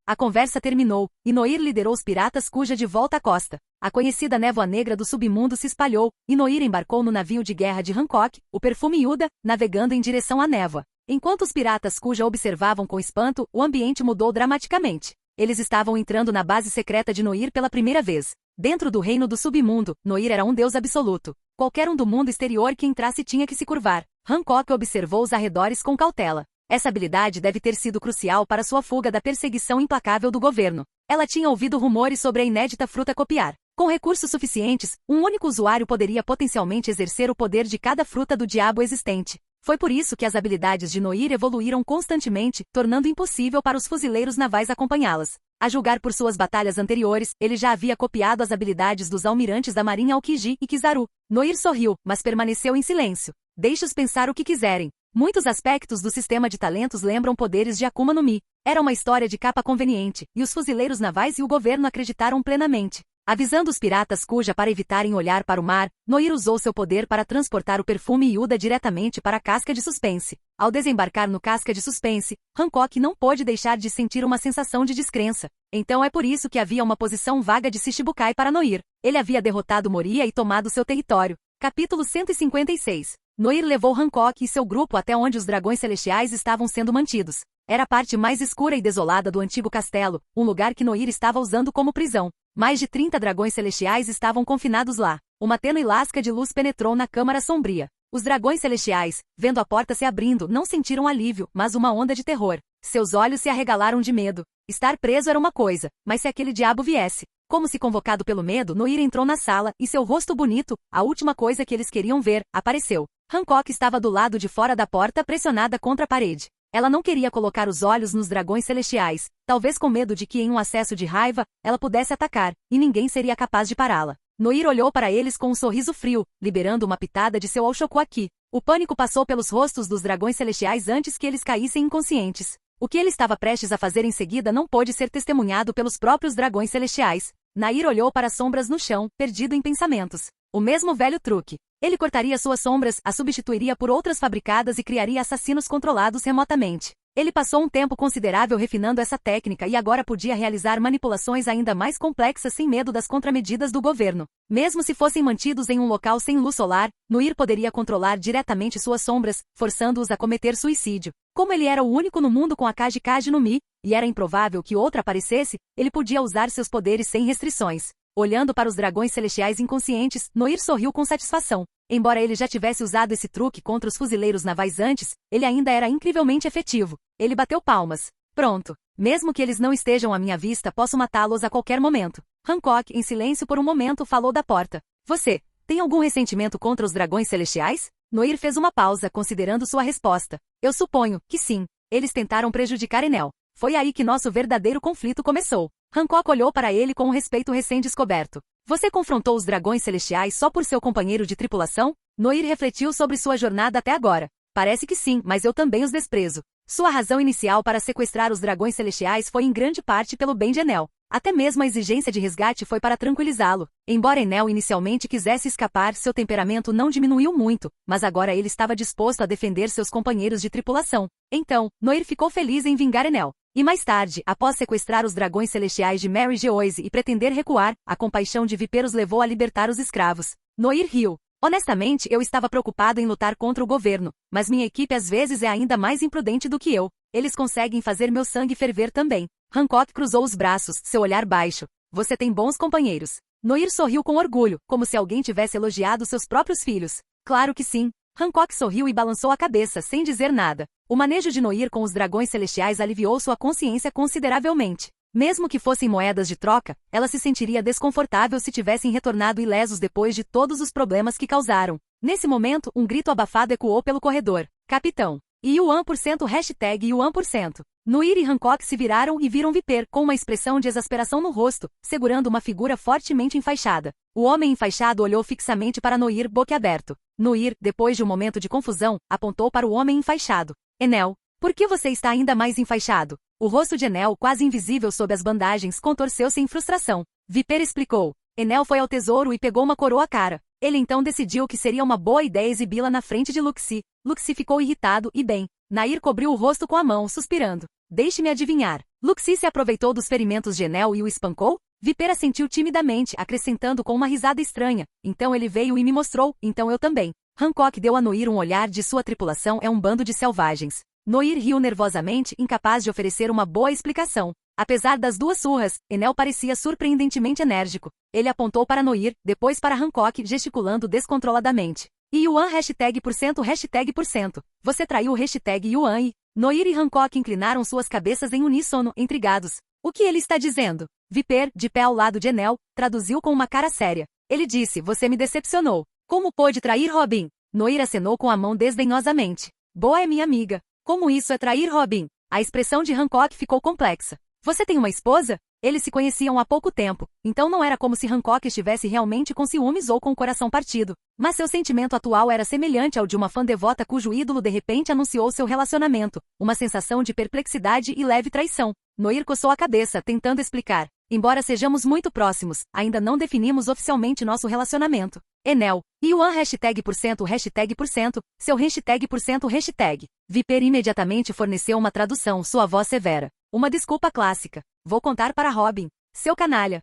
A conversa terminou, e Noir liderou os piratas cuja de volta à costa. A conhecida névoa negra do submundo se espalhou, e Noir embarcou no navio de guerra de Hancock, o Perfume Yuda, navegando em direção à névoa. Enquanto os piratas cuja observavam com espanto, o ambiente mudou dramaticamente. Eles estavam entrando na base secreta de Noir pela primeira vez. Dentro do reino do submundo, Noir era um deus absoluto. Qualquer um do mundo exterior que entrasse tinha que se curvar. Hancock observou os arredores com cautela. Essa habilidade deve ter sido crucial para sua fuga da perseguição implacável do governo. Ela tinha ouvido rumores sobre a inédita fruta copiar. Com recursos suficientes, um único usuário poderia potencialmente exercer o poder de cada fruta do diabo existente. Foi por isso que as habilidades de Noir evoluíram constantemente, tornando impossível para os fuzileiros navais acompanhá-las. A julgar por suas batalhas anteriores, ele já havia copiado as habilidades dos almirantes da marinha Aokiji e Kizaru. Noir sorriu, mas permaneceu em silêncio. Deixe-os pensar o que quiserem. Muitos aspectos do sistema de talentos lembram poderes de Akuma no Mi. Era uma história de capa conveniente, e os fuzileiros navais e o governo acreditaram plenamente. Avisando os piratas cuja para evitarem olhar para o mar, Noir usou seu poder para transportar o perfume Yuda diretamente para a casca de suspense. Ao desembarcar no casca de suspense, Hancock não pôde deixar de sentir uma sensação de descrença. Então é por isso que havia uma posição vaga de Shichibukai para Noir. Ele havia derrotado Moria e tomado seu território. Capítulo 156. Noir levou Hancock e seu grupo até onde os dragões celestiais estavam sendo mantidos. Era a parte mais escura e desolada do antigo castelo, um lugar que Noir estava usando como prisão. Mais de 30 dragões celestiais estavam confinados lá. Uma tênue lasca de luz penetrou na câmara sombria. Os dragões celestiais, vendo a porta se abrindo, não sentiram alívio, mas uma onda de terror. Seus olhos se arregalaram de medo. Estar preso era uma coisa, mas se aquele diabo viesse... Como se convocado pelo medo, Noir entrou na sala, e seu rosto bonito, a última coisa que eles queriam ver, apareceu. Hancock estava do lado de fora da porta pressionada contra a parede. Ela não queria colocar os olhos nos dragões celestiais, talvez com medo de que em um acesso de raiva, ela pudesse atacar, e ninguém seria capaz de pará-la. Noir olhou para eles com um sorriso frio, liberando uma pitada de seu Oshoku-Aki. O pânico passou pelos rostos dos dragões celestiais antes que eles caíssem inconscientes. O que ele estava prestes a fazer em seguida não pôde ser testemunhado pelos próprios dragões celestiais. Noir olhou para as sombras no chão, perdido em pensamentos. O mesmo velho truque. Ele cortaria suas sombras, as substituiria por outras fabricadas e criaria assassinos controlados remotamente. Ele passou um tempo considerável refinando essa técnica e agora podia realizar manipulações ainda mais complexas sem medo das contramedidas do governo. Mesmo se fossem mantidos em um local sem luz solar, Noir poderia controlar diretamente suas sombras, forçando-os a cometer suicídio. Como ele era o único no mundo com a Kaji no Mi, e era improvável que outra aparecesse, ele podia usar seus poderes sem restrições. Olhando para os dragões celestiais inconscientes, Noir sorriu com satisfação. Embora ele já tivesse usado esse truque contra os fuzileiros navais antes, ele ainda era incrivelmente efetivo. Ele bateu palmas. Pronto. Mesmo que eles não estejam à minha vista, posso matá-los a qualquer momento. Hancock, em silêncio por um momento, falou da porta. Você, tem algum ressentimento contra os dragões celestiais? Noir fez uma pausa, considerando sua resposta. Eu suponho que sim. Eles tentaram prejudicar Enel. Foi aí que nosso verdadeiro conflito começou. Hancock olhou para ele com um respeito recém-descoberto. Você confrontou os dragões celestiais só por seu companheiro de tripulação? Noir refletiu sobre sua jornada até agora. Parece que sim, mas eu também os desprezo. Sua razão inicial para sequestrar os dragões celestiais foi em grande parte pelo bem de Enel. Até mesmo a exigência de resgate foi para tranquilizá-lo. Embora Enel inicialmente quisesse escapar, seu temperamento não diminuiu muito, mas agora ele estava disposto a defender seus companheiros de tripulação. Então, Noir ficou feliz em vingar Enel. E mais tarde, após sequestrar os dragões celestiais de Mary Geoise e pretender recuar, a compaixão de Viper os levou a libertar os escravos. Noir riu. Honestamente, eu estava preocupado em lutar contra o governo, mas minha equipe às vezes é ainda mais imprudente do que eu. Eles conseguem fazer meu sangue ferver também. Hancock cruzou os braços, seu olhar baixo. Você tem bons companheiros. Noir sorriu com orgulho, como se alguém tivesse elogiado seus próprios filhos. Claro que sim. Hancock sorriu e balançou a cabeça, sem dizer nada. O manejo de Noir com os dragões celestiais aliviou sua consciência consideravelmente. Mesmo que fossem moedas de troca, ela se sentiria desconfortável se tivessem retornado ilesos depois de todos os problemas que causaram. Nesse momento, um grito abafado ecoou pelo corredor. Capitão. Yuan% hashtag Yuan%. Noir e Hancock se viraram e viram Viper, com uma expressão de exasperação no rosto, segurando uma figura fortemente enfaixada. O homem enfaixado olhou fixamente para Noir boquiaberto. Noir, depois de um momento de confusão, apontou para o homem enfaixado. Enel, por que você está ainda mais enfaixado? O rosto de Enel, quase invisível sob as bandagens, contorceu-se em frustração. Viper explicou. Enel foi ao tesouro e pegou uma coroa cara. Ele então decidiu que seria uma boa ideia exibi-la na frente de Luxi. Luxi ficou irritado e bem. Nair cobriu o rosto com a mão, suspirando. Deixe-me adivinhar. Luxie se aproveitou dos ferimentos de Enel e o espancou? Viper assentiu timidamente, acrescentando com uma risada estranha. Então ele veio e me mostrou, então eu também. Hancock deu a Noir um olhar de sua tripulação é um bando de selvagens. Noir riu nervosamente, incapaz de oferecer uma boa explicação. Apesar das duas surras, Enel parecia surpreendentemente enérgico. Ele apontou para Noir, depois para Hancock, gesticulando descontroladamente. E Yuan #%. Você traiu o Yuan e... Noir e Hancock inclinaram suas cabeças em uníssono, intrigados. O que ele está dizendo? Viper, de pé ao lado de Enel, traduziu com uma cara séria. Ele disse, você me decepcionou. Como pôde trair Robin? Noir acenou com a mão desdenhosamente. Boa é minha amiga. Como isso é trair Robin? A expressão de Hancock ficou complexa. Você tem uma esposa? Eles se conheciam há pouco tempo, então não era como se Hancock estivesse realmente com ciúmes ou com o coração partido. Mas seu sentimento atual era semelhante ao de uma fã devota cujo ídolo de repente anunciou seu relacionamento, uma sensação de perplexidade e leve traição. Noir coçou a cabeça, tentando explicar. Embora sejamos muito próximos, ainda não definimos oficialmente nosso relacionamento. Enel. Yuan #%, seu #%. Viper imediatamente forneceu uma tradução, sua voz severa. Uma desculpa clássica. Vou contar para Robin. Seu canalha.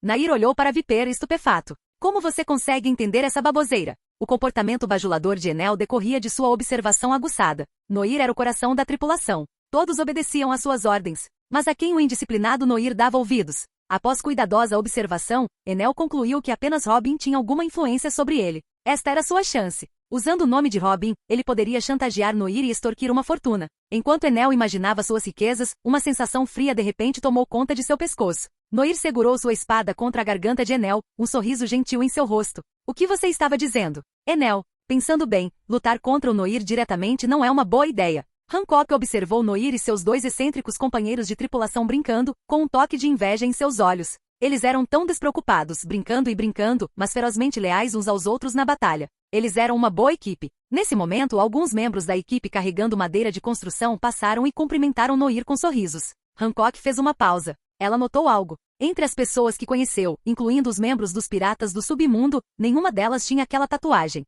Nair olhou para Viper estupefato. Como você consegue entender essa baboseira? O comportamento bajulador de Enel decorria de sua observação aguçada. Noir era o coração da tripulação. Todos obedeciam às suas ordens. Mas a quem o indisciplinado Noir dava ouvidos? Após cuidadosa observação, Enel concluiu que apenas Robin tinha alguma influência sobre ele. Esta era sua chance. Usando o nome de Robin, ele poderia chantagear Noir e extorquir uma fortuna. Enquanto Enel imaginava suas riquezas, uma sensação fria de repente tomou conta de seu pescoço. Noir segurou sua espada contra a garganta de Enel, um sorriso gentil em seu rosto. O que você estava dizendo? Enel, pensando bem, lutar contra o Noir diretamente não é uma boa ideia. Hancock observou Noir e seus dois excêntricos companheiros de tripulação brincando, com um toque de inveja em seus olhos. Eles eram tão despreocupados, brincando, mas ferozmente leais uns aos outros na batalha. Eles eram uma boa equipe. Nesse momento, alguns membros da equipe carregando madeira de construção passaram e cumprimentaram Noir com sorrisos. Hancock fez uma pausa. Ela notou algo. Entre as pessoas que conheceu, incluindo os membros dos Piratas do Submundo, nenhuma delas tinha aquela tatuagem.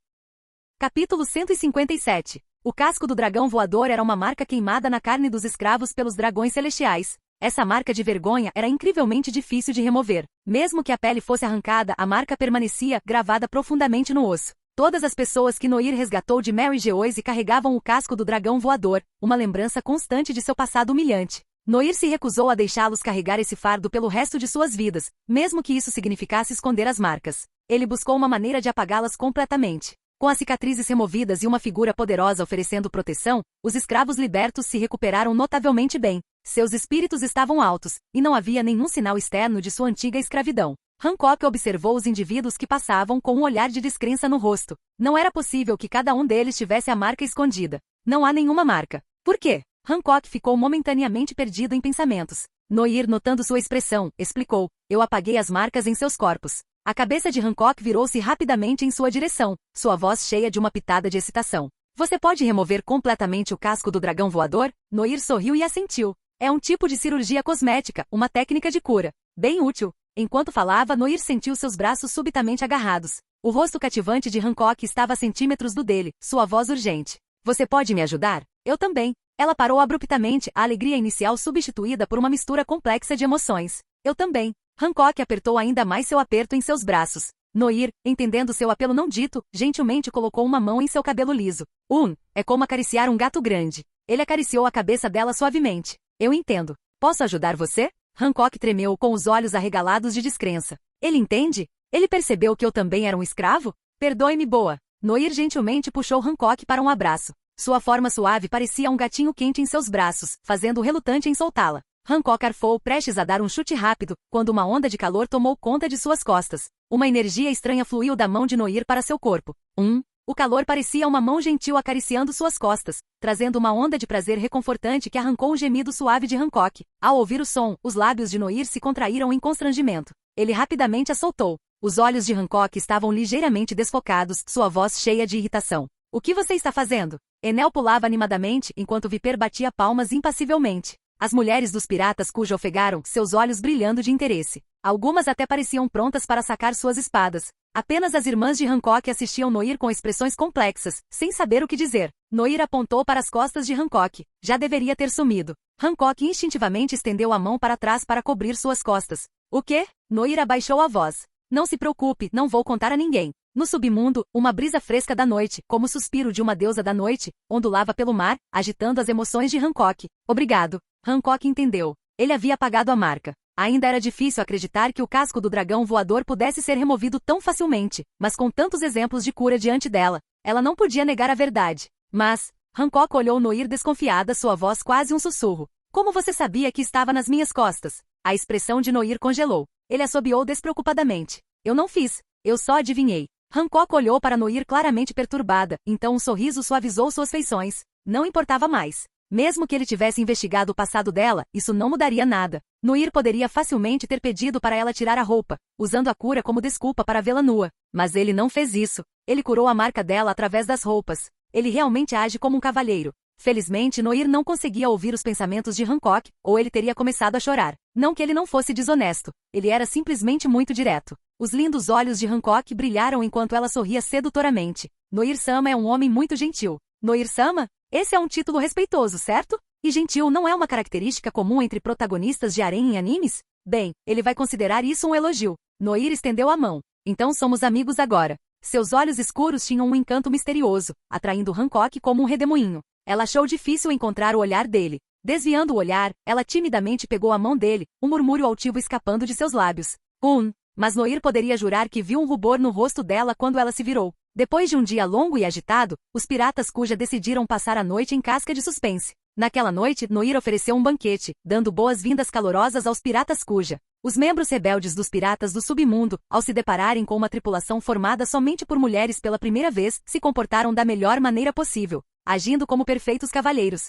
Capítulo 157. O casco do dragão voador era uma marca queimada na carne dos escravos pelos dragões celestiais. Essa marca de vergonha era incrivelmente difícil de remover. Mesmo que a pele fosse arrancada, a marca permanecia gravada profundamente no osso. Todas as pessoas que Noir resgatou de Mary Geoise carregavam o casco do dragão voador, uma lembrança constante de seu passado humilhante. Noir se recusou a deixá-los carregar esse fardo pelo resto de suas vidas, mesmo que isso significasse esconder as marcas. Ele buscou uma maneira de apagá-las completamente. Com as cicatrizes removidas e uma figura poderosa oferecendo proteção, os escravos libertos se recuperaram notavelmente bem. Seus espíritos estavam altos, e não havia nenhum sinal externo de sua antiga escravidão. Hancock observou os indivíduos que passavam com um olhar de descrença no rosto. Não era possível que cada um deles tivesse a marca escondida. Não há nenhuma marca. Por quê? Hancock ficou momentaneamente perdido em pensamentos. Noir, notando sua expressão, explicou. Eu apaguei as marcas em seus corpos. A cabeça de Hancock virou-se rapidamente em sua direção, sua voz cheia de uma pitada de excitação. Você pode remover completamente o casco do dragão voador? Noir sorriu e assentiu. É um tipo de cirurgia cosmética, uma técnica de cura. Bem útil. Enquanto falava, Noir sentiu seus braços subitamente agarrados. O rosto cativante de Hancock estava a centímetros do dele, sua voz urgente. Você pode me ajudar? Eu também. Ela parou abruptamente, a alegria inicial substituída por uma mistura complexa de emoções. Eu também. Hancock apertou ainda mais seu aperto em seus braços. Noir, entendendo seu apelo não dito, gentilmente colocou uma mão em seu cabelo liso. É como acariciar um gato grande. Ele acariciou a cabeça dela suavemente. Eu entendo. Posso ajudar você? Hancock tremeu com os olhos arregalados de descrença. Ele entende? Ele percebeu que eu também era um escravo? Perdoe-me, boa. Noir gentilmente puxou Hancock para um abraço. Sua forma suave parecia um gatinho quente em seus braços, fazendo-o relutante em soltá-la. Hancock arfou prestes a dar um chute rápido, quando uma onda de calor tomou conta de suas costas. Uma energia estranha fluiu da mão de Noir para seu corpo. O calor parecia uma mão gentil acariciando suas costas, trazendo uma onda de prazer reconfortante que arrancou um gemido suave de Hancock. Ao ouvir o som, os lábios de Noir se contraíram em constrangimento. Ele rapidamente a soltou. Os olhos de Hancock estavam ligeiramente desfocados, sua voz cheia de irritação. O que você está fazendo? Enel pulava animadamente, enquanto Viper batia palmas impassivelmente. As mulheres dos piratas cujo ofegaram, seus olhos brilhando de interesse. Algumas até pareciam prontas para sacar suas espadas. Apenas as irmãs de Hancock assistiam Noir com expressões complexas, sem saber o que dizer. Noir apontou para as costas de Hancock. Já deveria ter sumido. Hancock instintivamente estendeu a mão para trás para cobrir suas costas. O quê? Noir abaixou a voz. Não se preocupe, não vou contar a ninguém. No submundo, uma brisa fresca da noite, como o suspiro de uma deusa da noite, ondulava pelo mar, agitando as emoções de Hancock. Obrigado. Hancock entendeu. Ele havia apagado a marca. Ainda era difícil acreditar que o casco do dragão voador pudesse ser removido tão facilmente, mas com tantos exemplos de cura diante dela, ela não podia negar a verdade. Mas, Hancock olhou Noir desconfiada, sua voz quase um sussurro. Como você sabia que estava nas minhas costas? A expressão de Noir congelou. Ele assobiou despreocupadamente. Eu não fiz. Eu só adivinhei. Hancock olhou para Noir claramente perturbada, então um sorriso suavizou suas feições. Não importava mais. Mesmo que ele tivesse investigado o passado dela, isso não mudaria nada. Noir poderia facilmente ter pedido para ela tirar a roupa, usando a cura como desculpa para vê-la nua. Mas ele não fez isso. Ele curou a marca dela através das roupas. Ele realmente age como um cavalheiro. Felizmente, Noir não conseguia ouvir os pensamentos de Hancock, ou ele teria começado a chorar. Não que ele não fosse desonesto. Ele era simplesmente muito direto. Os lindos olhos de Hancock brilharam enquanto ela sorria sedutoramente. Noir-sama é um homem muito gentil. Noir-sama? Esse é um título respeitoso, certo? E gentil não é uma característica comum entre protagonistas de harém em animes? Bem, ele vai considerar isso um elogio. Noir estendeu a mão. Então somos amigos agora. Seus olhos escuros tinham um encanto misterioso, atraindo Hancock como um redemoinho. Ela achou difícil encontrar o olhar dele. Desviando o olhar, ela timidamente pegou a mão dele, um murmúrio altivo escapando de seus lábios. Mas Noir poderia jurar que viu um rubor no rosto dela quando ela se virou. Depois de um dia longo e agitado, os piratas Kuja decidiram passar a noite em casca de suspense. Naquela noite, Noir ofereceu um banquete, dando boas-vindas calorosas aos piratas Kuja. Os membros rebeldes dos piratas do submundo, ao se depararem com uma tripulação formada somente por mulheres pela primeira vez, se comportaram da melhor maneira possível, agindo como perfeitos cavalheiros.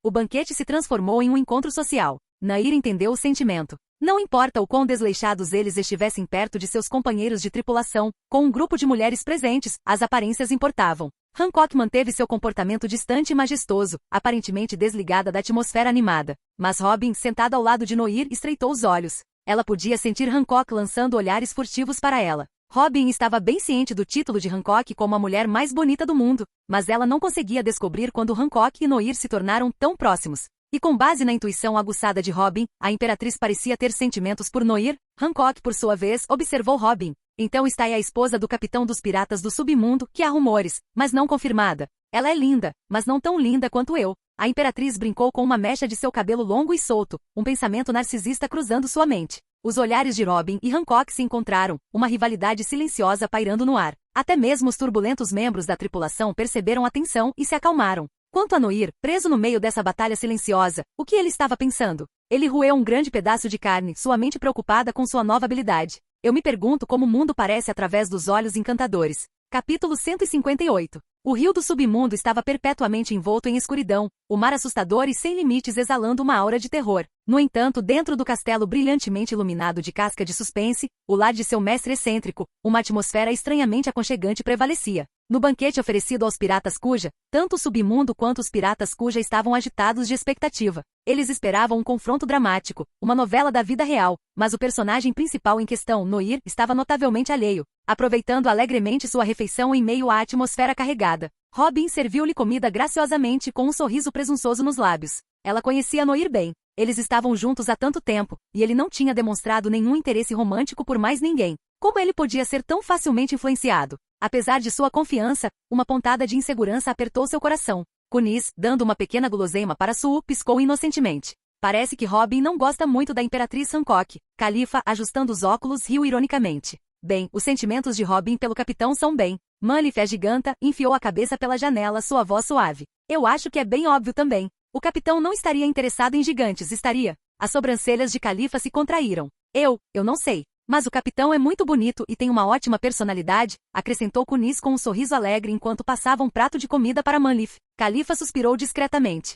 O banquete se transformou em um encontro social. Noir entendeu o sentimento. Não importa o quão desleixados eles estivessem perto de seus companheiros de tripulação, com um grupo de mulheres presentes, as aparências importavam. Hancock manteve seu comportamento distante e majestoso, aparentemente desligada da atmosfera animada. Mas Robin, sentada ao lado de Noir, estreitou os olhos. Ela podia sentir Hancock lançando olhares furtivos para ela. Robin estava bem ciente do título de Hancock como a mulher mais bonita do mundo, mas ela não conseguia descobrir quando Hancock e Noir se tornaram tão próximos. E com base na intuição aguçada de Robin, a imperatriz parecia ter sentimentos por Noir. Hancock, por sua vez, observou Robin. Então está aí a esposa do capitão dos piratas do submundo, que há rumores, mas não confirmada. Ela é linda, mas não tão linda quanto eu. A imperatriz brincou com uma mecha de seu cabelo longo e solto, um pensamento narcisista cruzando sua mente. Os olhares de Robin e Hancock se encontraram, uma rivalidade silenciosa pairando no ar. Até mesmo os turbulentos membros da tripulação perceberam a tensão e se acalmaram. Quanto a Noir, preso no meio dessa batalha silenciosa, o que ele estava pensando? Ele roeu um grande pedaço de carne, sua mente preocupada com sua nova habilidade. Eu me pergunto como o mundo parece através dos olhos encantadores. Capítulo 158. O rio do submundo estava perpetuamente envolto em escuridão, o mar assustador e sem limites exalando uma aura de terror. No entanto, dentro do castelo brilhantemente iluminado de casca de suspense, o lar de seu mestre excêntrico, uma atmosfera estranhamente aconchegante prevalecia. No banquete oferecido aos piratas Kuja, tanto o submundo quanto os piratas Kuja estavam agitados de expectativa. Eles esperavam um confronto dramático, uma novela da vida real, mas o personagem principal em questão, Noir, estava notavelmente alheio, aproveitando alegremente sua refeição em meio à atmosfera carregada. Robin serviu-lhe comida graciosamente com um sorriso presunçoso nos lábios. Ela conhecia Noir bem. Eles estavam juntos há tanto tempo, e ele não tinha demonstrado nenhum interesse romântico por mais ninguém. Como ele podia ser tão facilmente influenciado? Apesar de sua confiança, uma pontada de insegurança apertou seu coração. Kunis, dando uma pequena guloseima para Suu, piscou inocentemente. Parece que Robin não gosta muito da imperatriz Hancock. Califa, ajustando os óculos, riu ironicamente. Bem, os sentimentos de Robin pelo capitão são bem. Manlif, a giganta, enfiou a cabeça pela janela, sua voz suave. Eu acho que é bem óbvio também. O capitão não estaria interessado em gigantes, estaria? As sobrancelhas de Califa se contraíram. Eu não sei. Mas o capitão é muito bonito e tem uma ótima personalidade, acrescentou Kunis com um sorriso alegre enquanto passava um prato de comida para Manlif. Califa suspirou discretamente.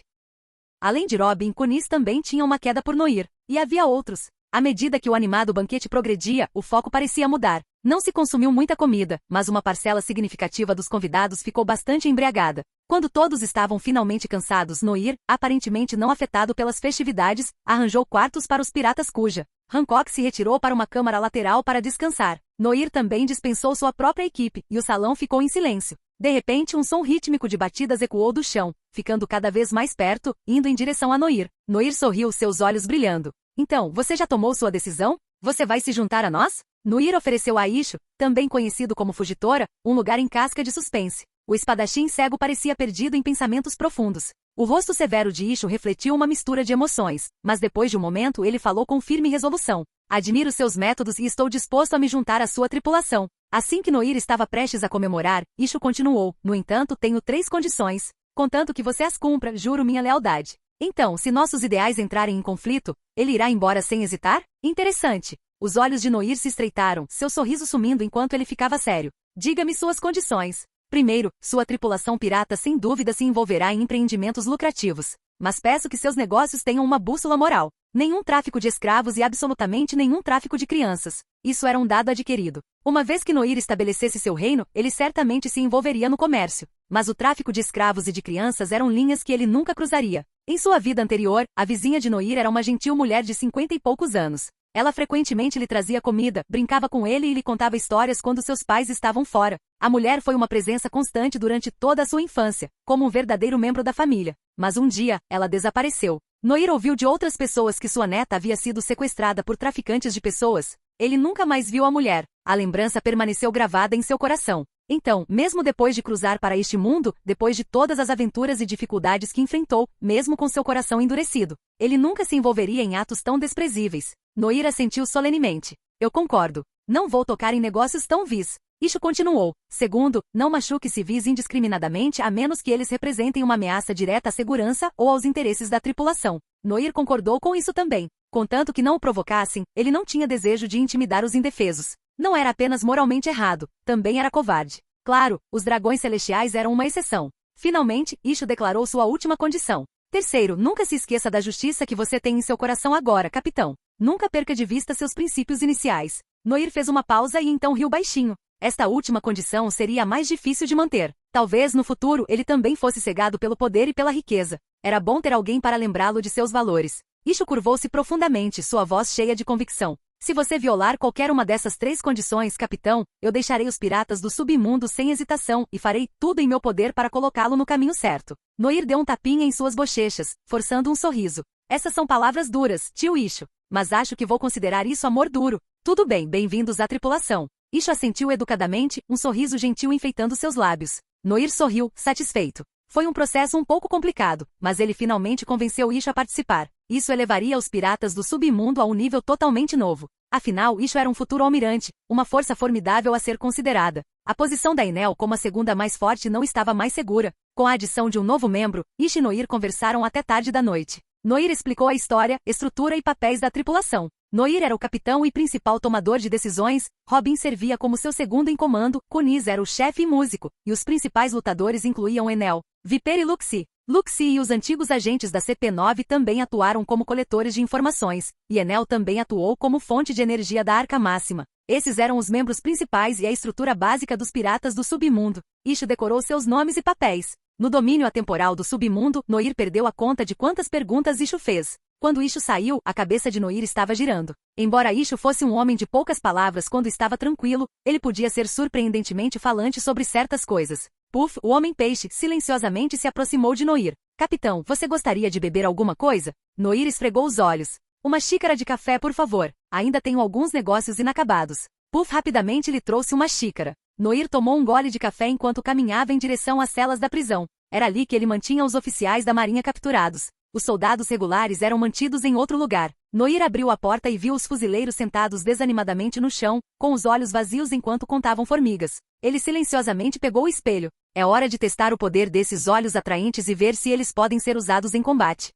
Além de Robin, Kunis também tinha uma queda por Noir. E havia outros. À medida que o animado banquete progredia, o foco parecia mudar. Não se consumiu muita comida, mas uma parcela significativa dos convidados ficou bastante embriagada. Quando todos estavam finalmente cansados, Noir, aparentemente não afetado pelas festividades, arranjou quartos para os piratas Kuja. Hancock se retirou para uma câmara lateral para descansar. Noir também dispensou sua própria equipe, e o salão ficou em silêncio. De repente, um som rítmico de batidas ecoou do chão, ficando cada vez mais perto, indo em direção a Noir. Noir sorriu, seus olhos brilhando. Então, você já tomou sua decisão? Você vai se juntar a nós? Noir ofereceu a Isho, também conhecido como Fugitora, um lugar em casca de suspense. O espadachim cego parecia perdido em pensamentos profundos. O rosto severo de Isho refletiu uma mistura de emoções, mas depois de um momento ele falou com firme resolução. Admiro seus métodos e estou disposto a me juntar à sua tripulação. Assim que Noir estava prestes a comemorar, Isho continuou. No entanto, tenho 3 condições. Contanto que você as cumpra, juro minha lealdade. Então, se nossos ideais entrarem em conflito, ele irá embora sem hesitar? Interessante. Os olhos de Noir se estreitaram, seu sorriso sumindo enquanto ele ficava sério. Diga-me suas condições. Primeiro, sua tripulação pirata sem dúvida se envolverá em empreendimentos lucrativos. Mas peço que seus negócios tenham uma bússola moral. Nenhum tráfico de escravos e absolutamente nenhum tráfico de crianças. Isso era um dado adquirido. Uma vez que Noir estabelecesse seu reino, ele certamente se envolveria no comércio. Mas o tráfico de escravos e de crianças eram linhas que ele nunca cruzaria. Em sua vida anterior, a vizinha de Noir era uma gentil mulher de 50 e poucos anos. Ela frequentemente lhe trazia comida, brincava com ele e lhe contava histórias quando seus pais estavam fora. A mulher foi uma presença constante durante toda a sua infância, como um verdadeiro membro da família. Mas um dia, ela desapareceu. Noir ouviu de outras pessoas que sua neta havia sido sequestrada por traficantes de pessoas. Ele nunca mais viu a mulher. A lembrança permaneceu gravada em seu coração. Então, mesmo depois de cruzar para este mundo, depois de todas as aventuras e dificuldades que enfrentou, mesmo com seu coração endurecido, ele nunca se envolveria em atos tão desprezíveis. Noir assentiu solenemente. Eu concordo. Não vou tocar em negócios tão vis. Isho continuou. Segundo, não machuque civis indiscriminadamente a menos que eles representem uma ameaça direta à segurança ou aos interesses da tripulação. Noir concordou com isso também. Contanto que não o provocassem, ele não tinha desejo de intimidar os indefesos. Não era apenas moralmente errado, também era covarde. Claro, os dragões celestiais eram uma exceção. Finalmente, Isho declarou sua última condição. Terceiro, nunca se esqueça da justiça que você tem em seu coração agora, capitão. Nunca perca de vista seus princípios iniciais. Noir fez uma pausa e então riu baixinho. Esta última condição seria a mais difícil de manter. Talvez no futuro ele também fosse cegado pelo poder e pela riqueza. Era bom ter alguém para lembrá-lo de seus valores. Isho curvou-se profundamente, sua voz cheia de convicção. Se você violar qualquer uma dessas 3 condições, capitão, eu deixarei os piratas do submundo sem hesitação e farei tudo em meu poder para colocá-lo no caminho certo. Noir deu um tapinha em suas bochechas, forçando um sorriso. Essas são palavras duras, tio Isho. Mas acho que vou considerar isso amor duro. Tudo bem, bem-vindos à tripulação. Isho assentiu educadamente, um sorriso gentil enfeitando seus lábios. Noir sorriu, satisfeito. Foi um processo um pouco complicado, mas ele finalmente convenceu Isho a participar. Isso elevaria os piratas do submundo a um nível totalmente novo. Afinal, Isho era um futuro almirante, uma força formidável a ser considerada. A posição da Enel como a segunda mais forte não estava mais segura. Com a adição de um novo membro, Isho e Noir conversaram até tarde da noite. Noir explicou a história, estrutura e papéis da tripulação. Noir era o capitão e principal tomador de decisões, Robin servia como seu segundo em comando, Kunis era o chefe e músico, e os principais lutadores incluíam Enel, Viper e Luxi. Luxi e os antigos agentes da CP9 também atuaram como coletores de informações, e Enel também atuou como fonte de energia da Arca Máxima. Esses eram os membros principais e a estrutura básica dos piratas do submundo. Isho decorou seus nomes e papéis. No domínio atemporal do submundo, Noir perdeu a conta de quantas perguntas Isho fez. Quando Isho saiu, a cabeça de Noir estava girando. Embora Isho fosse um homem de poucas palavras quando estava tranquilo, ele podia ser surpreendentemente falante sobre certas coisas. Puff, o homem-peixe, silenciosamente se aproximou de Noir. Capitão, você gostaria de beber alguma coisa? Noir esfregou os olhos. Uma xícara de café, por favor. Ainda tenho alguns negócios inacabados. Puff rapidamente lhe trouxe uma xícara. Noir tomou um gole de café enquanto caminhava em direção às celas da prisão. Era ali que ele mantinha os oficiais da marinha capturados. Os soldados regulares eram mantidos em outro lugar. Noir abriu a porta e viu os fuzileiros sentados desanimadamente no chão, com os olhos vazios enquanto contavam formigas. Ele silenciosamente pegou o espelho. É hora de testar o poder desses olhos atraentes e ver se eles podem ser usados em combate.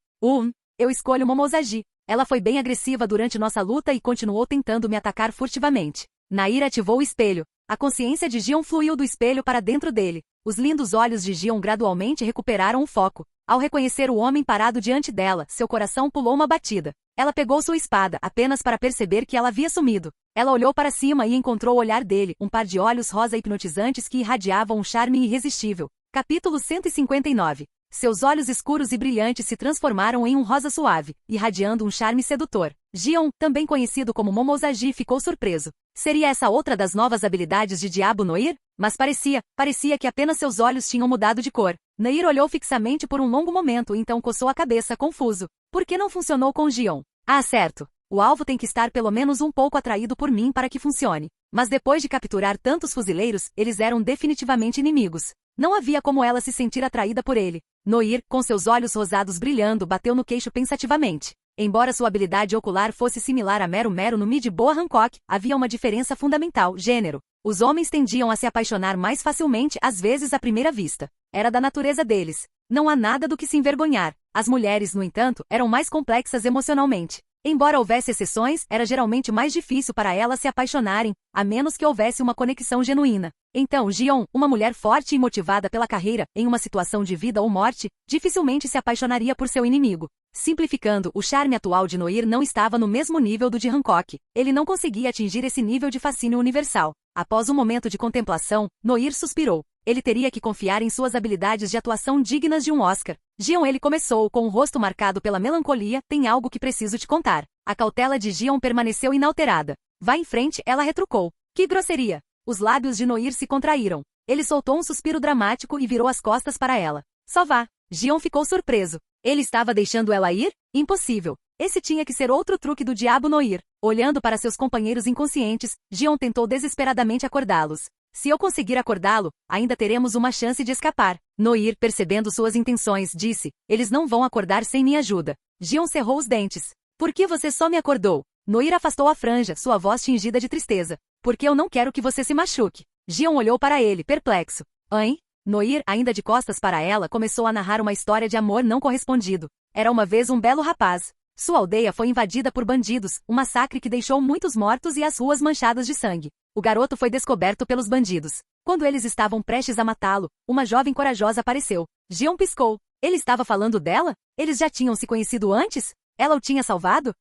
Eu escolho Momozagi. Ela foi bem agressiva durante nossa luta e continuou tentando me atacar furtivamente. Nair ativou o espelho. A consciência de Gion fluiu do espelho para dentro dele. Os lindos olhos de Gion gradualmente recuperaram o foco. Ao reconhecer o homem parado diante dela, seu coração pulou uma batida. Ela pegou sua espada, apenas para perceber que ela havia sumido. Ela olhou para cima e encontrou o olhar dele, um par de olhos rosa hipnotizantes que irradiavam um charme irresistível. Capítulo 159. Seus olhos escuros e brilhantes se transformaram em um rosa suave, irradiando um charme sedutor. Jion, também conhecido como Momozagi, ficou surpreso. Seria essa outra das novas habilidades de Diabo Noir? Mas parecia que apenas seus olhos tinham mudado de cor. Noir olhou fixamente por um longo momento e então coçou a cabeça, confuso. Por que não funcionou com Jion? Ah, certo. O alvo tem que estar pelo menos um pouco atraído por mim para que funcione. Mas depois de capturar tantos fuzileiros, eles eram definitivamente inimigos. Não havia como ela se sentir atraída por ele. Noir, com seus olhos rosados brilhando, bateu no queixo pensativamente. Embora sua habilidade ocular fosse similar a Mero no Mid-Boa Hancock, havia uma diferença fundamental: gênero. Os homens tendiam a se apaixonar mais facilmente, às vezes à primeira vista. Era da natureza deles. Não há nada do que se envergonhar. As mulheres, no entanto, eram mais complexas emocionalmente. Embora houvesse exceções, era geralmente mais difícil para elas se apaixonarem, a menos que houvesse uma conexão genuína. Então, Jion, uma mulher forte e motivada pela carreira, em uma situação de vida ou morte, dificilmente se apaixonaria por seu inimigo. Simplificando, o charme atual de Noir não estava no mesmo nível do de Hancock. Ele não conseguia atingir esse nível de fascínio universal. Após um momento de contemplação, Noir suspirou. Ele teria que confiar em suas habilidades de atuação dignas de um Oscar. Jion, ele começou, com o rosto marcado pela melancolia: tem algo que preciso te contar. A cautela de Jion permaneceu inalterada. Vá em frente, ela retrucou. Que grosseria! Os lábios de Noir se contraíram. Ele soltou um suspiro dramático e virou as costas para ela. Só vá. Jion ficou surpreso. Ele estava deixando ela ir? Impossível. Esse tinha que ser outro truque do Diabo Noir. Olhando para seus companheiros inconscientes, Jion tentou desesperadamente acordá-los. Se eu conseguir acordá-lo, ainda teremos uma chance de escapar. Noir, percebendo suas intenções, disse: eles não vão acordar sem minha ajuda. Jion cerrou os dentes. Por que você só me acordou? Noir afastou a franja, sua voz tingida de tristeza. Porque eu não quero que você se machuque. Jion olhou para ele, perplexo. Hein? Noir, ainda de costas para ela, começou a narrar uma história de amor não correspondido. Era uma vez um belo rapaz. Sua aldeia foi invadida por bandidos, um massacre que deixou muitos mortos e as ruas manchadas de sangue. O garoto foi descoberto pelos bandidos. Quando eles estavam prestes a matá-lo, uma jovem corajosa apareceu. Jion piscou. Ele estava falando dela? Eles já tinham se conhecido antes? Ela o tinha salvado?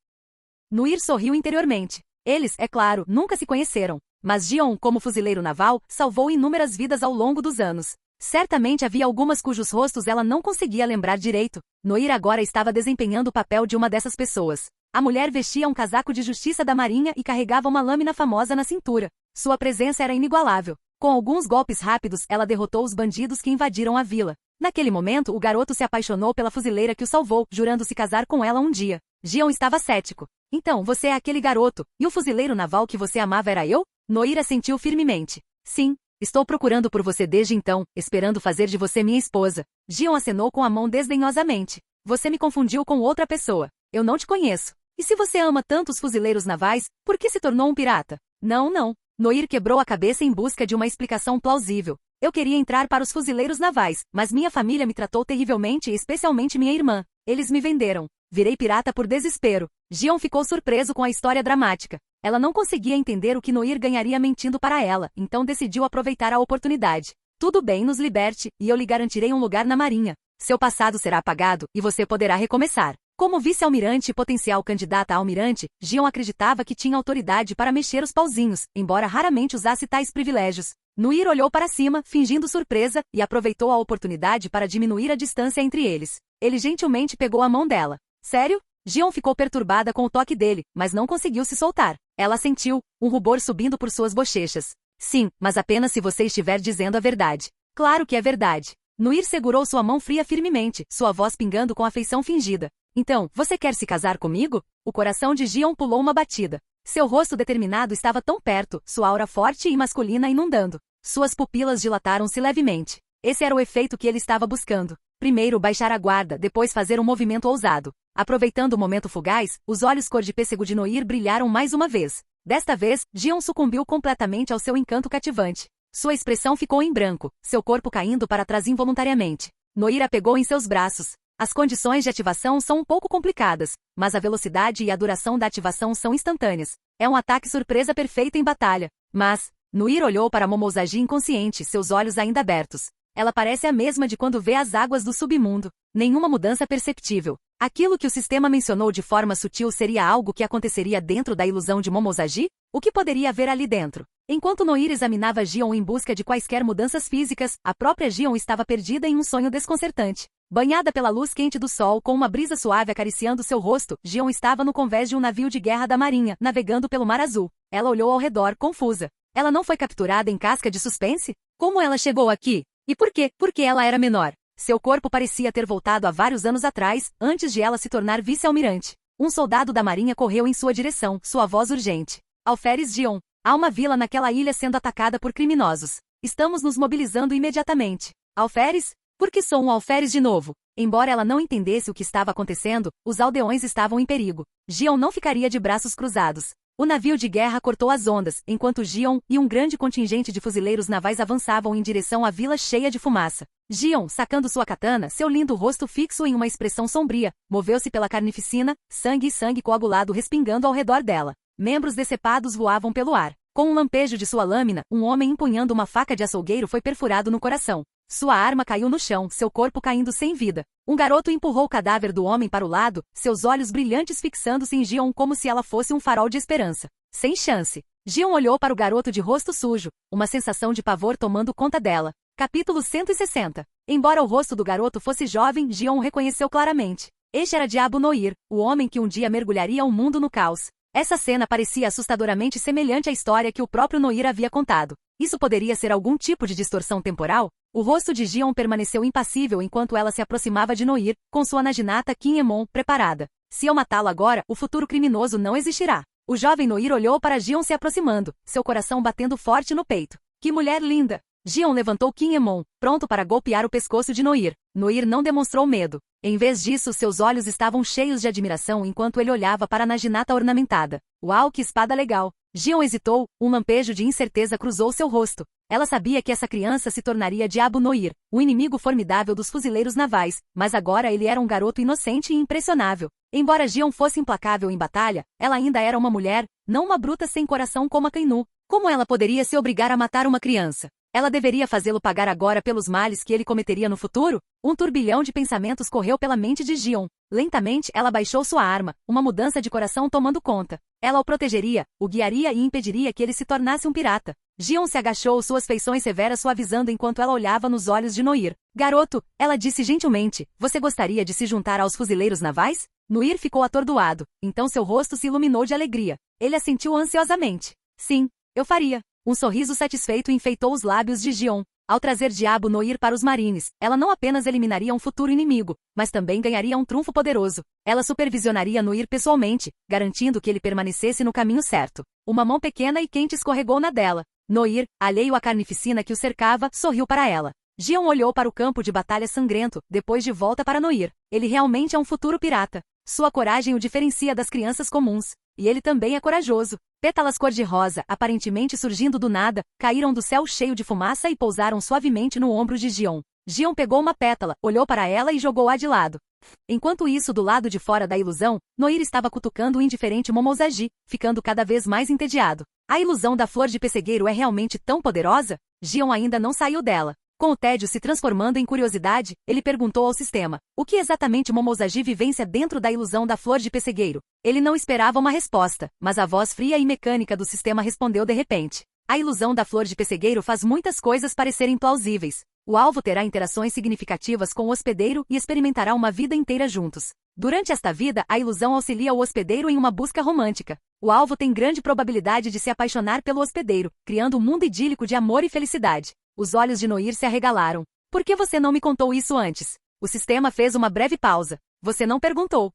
Noir sorriu interiormente. Eles, é claro, nunca se conheceram. Mas Jion, como fuzileiro naval, salvou inúmeras vidas ao longo dos anos. Certamente havia algumas cujos rostos ela não conseguia lembrar direito. Noir agora estava desempenhando o papel de uma dessas pessoas. A mulher vestia um casaco de justiça da marinha e carregava uma lâmina famosa na cintura. Sua presença era inigualável. Com alguns golpes rápidos, ela derrotou os bandidos que invadiram a vila. Naquele momento, o garoto se apaixonou pela fuzileira que o salvou, jurando se casar com ela um dia. Jion estava cético. Então, você é aquele garoto, e o fuzileiro naval que você amava era eu? Noir assentiu firmemente. Sim. Estou procurando por você desde então, esperando fazer de você minha esposa. Jion acenou com a mão desdenhosamente. Você me confundiu com outra pessoa. Eu não te conheço. E se você ama tanto os fuzileiros navais, por que se tornou um pirata? Não. Noir quebrou a cabeça em busca de uma explicação plausível. Eu queria entrar para os fuzileiros navais, mas minha família me tratou terrivelmente e especialmente minha irmã. Eles me venderam. Virei pirata por desespero. Jion ficou surpreso com a história dramática. Ela não conseguia entender o que Noir ganharia mentindo para ela, então decidiu aproveitar a oportunidade. Tudo bem, nos liberte, e eu lhe garantirei um lugar na marinha. Seu passado será apagado, e você poderá recomeçar. Como vice-almirante e potencial candidata a almirante, Jion acreditava que tinha autoridade para mexer os pauzinhos, embora raramente usasse tais privilégios. Noir olhou para cima, fingindo surpresa, e aproveitou a oportunidade para diminuir a distância entre eles. Ele gentilmente pegou a mão dela. Sério? Jion ficou perturbada com o toque dele, mas não conseguiu se soltar. Ela sentiu, um rubor subindo por suas bochechas. Sim, mas apenas se você estiver dizendo a verdade. Claro que é verdade. Noir segurou sua mão fria firmemente, sua voz pingando com afeição fingida. Então, você quer se casar comigo? O coração de Jion pulou uma batida. Seu rosto determinado estava tão perto, sua aura forte e masculina inundando. Suas pupilas dilataram-se levemente. Esse era o efeito que ele estava buscando. Primeiro baixar a guarda, depois fazer um movimento ousado. Aproveitando o momento fugaz, os olhos cor de pêssego de Noir brilharam mais uma vez. Desta vez, Jion sucumbiu completamente ao seu encanto cativante. Sua expressão ficou em branco, seu corpo caindo para trás involuntariamente. Noir a pegou em seus braços. As condições de ativação são um pouco complicadas, mas a velocidade e a duração da ativação são instantâneas. É um ataque surpresa perfeito em batalha. Mas, Noir olhou para Momozagi inconsciente, seus olhos ainda abertos. Ela parece a mesma de quando vê as águas do submundo. Nenhuma mudança perceptível. Aquilo que o sistema mencionou de forma sutil seria algo que aconteceria dentro da ilusão de Momozagi? O que poderia haver ali dentro? Enquanto Noir examinava Jion em busca de quaisquer mudanças físicas, a própria Jion estava perdida em um sonho desconcertante. Banhada pela luz quente do sol, com uma brisa suave acariciando seu rosto, Gion estava no convés de um navio de guerra da marinha, navegando pelo Mar Azul. Ela olhou ao redor, confusa. Ela não foi capturada em casca de suspense? Como ela chegou aqui? E por quê? Porque ela era menor. Seu corpo parecia ter voltado há vários anos atrás, antes de ela se tornar vice-almirante. Um soldado da marinha correu em sua direção, sua voz urgente. Alferes Gion. Há uma vila naquela ilha sendo atacada por criminosos. Estamos nos mobilizando imediatamente. Alferes? Por que sou um alferes de novo? Embora ela não entendesse o que estava acontecendo, os aldeões estavam em perigo. Gion não ficaria de braços cruzados. O navio de guerra cortou as ondas, enquanto Gion e um grande contingente de fuzileiros navais avançavam em direção à vila cheia de fumaça. Gion, sacando sua katana, seu lindo rosto fixo em uma expressão sombria, moveu-se pela carnificina, sangue e sangue coagulado respingando ao redor dela. Membros decepados voavam pelo ar. Com um lampejo de sua lâmina, um homem empunhando uma faca de açougueiro foi perfurado no coração. Sua arma caiu no chão, seu corpo caindo sem vida. Um garoto empurrou o cadáver do homem para o lado, seus olhos brilhantes fixando-se em Gion como se ela fosse um farol de esperança. Sem chance. Gion olhou para o garoto de rosto sujo, uma sensação de pavor tomando conta dela. Capítulo 160. Embora o rosto do garoto fosse jovem, Gion o reconheceu claramente. Este era Diabo Noir, o homem que um dia mergulharia o mundo no caos. Essa cena parecia assustadoramente semelhante à história que o próprio Noir havia contado. Isso poderia ser algum tipo de distorção temporal? O rosto de Gion permaneceu impassível enquanto ela se aproximava de Noir, com sua naginata Kinemon preparada. Se eu matá-lo agora, o futuro criminoso não existirá. O jovem Noir olhou para Gion se aproximando, seu coração batendo forte no peito. Que mulher linda! Gion levantou Kinemon, pronto para golpear o pescoço de Noir. Noir não demonstrou medo. Em vez disso, seus olhos estavam cheios de admiração enquanto ele olhava para a naginata ornamentada. Uau, que espada legal! Gion hesitou, um lampejo de incerteza cruzou seu rosto. Ela sabia que essa criança se tornaria Diabo Noir, o inimigo formidável dos fuzileiros navais, mas agora ele era um garoto inocente e impressionável. Embora Gion fosse implacável em batalha, ela ainda era uma mulher, não uma bruta sem coração como a Kainu. Como ela poderia se obrigar a matar uma criança? Ela deveria fazê-lo pagar agora pelos males que ele cometeria no futuro? Um turbilhão de pensamentos correu pela mente de Gion. Lentamente, ela baixou sua arma, uma mudança de coração tomando conta. Ela o protegeria, o guiaria e impediria que ele se tornasse um pirata. Gion se agachou, suas feições severas suavizando enquanto ela olhava nos olhos de Noir. Garoto, ela disse gentilmente, você gostaria de se juntar aos fuzileiros navais? Noir ficou atordoado, então seu rosto se iluminou de alegria. Ele assentiu ansiosamente. Sim, eu faria. Um sorriso satisfeito enfeitou os lábios de Gion. Ao trazer Diabo Noir para os marines, ela não apenas eliminaria um futuro inimigo, mas também ganharia um trunfo poderoso. Ela supervisionaria Noir pessoalmente, garantindo que ele permanecesse no caminho certo. Uma mão pequena e quente escorregou na dela. Noir, alheio à carnificina que o cercava, sorriu para ela. Gion olhou para o campo de batalha sangrento, depois de volta para Noir. Ele realmente é um futuro pirata. Sua coragem o diferencia das crianças comuns. E ele também é corajoso. Pétalas cor-de-rosa, aparentemente surgindo do nada, caíram do céu cheio de fumaça e pousaram suavemente no ombro de Gion. Gion pegou uma pétala, olhou para ela e jogou-a de lado. Enquanto isso, do lado de fora da ilusão, Noir estava cutucando o indiferente Momozagi, ficando cada vez mais entediado. A ilusão da flor de pessegueiro é realmente tão poderosa? Gion ainda não saiu dela. Com o tédio se transformando em curiosidade, ele perguntou ao sistema, o que exatamente Momozagi vivencia dentro da ilusão da flor de pessegueiro? Ele não esperava uma resposta, mas a voz fria e mecânica do sistema respondeu de repente. A ilusão da flor de pessegueiro faz muitas coisas parecerem plausíveis. O alvo terá interações significativas com o hospedeiro e experimentará uma vida inteira juntos. Durante esta vida, a ilusão auxilia o hospedeiro em uma busca romântica. O alvo tem grande probabilidade de se apaixonar pelo hospedeiro, criando um mundo idílico de amor e felicidade. Os olhos de Noir se arregalaram. Por que você não me contou isso antes? O sistema fez uma breve pausa. Você não perguntou.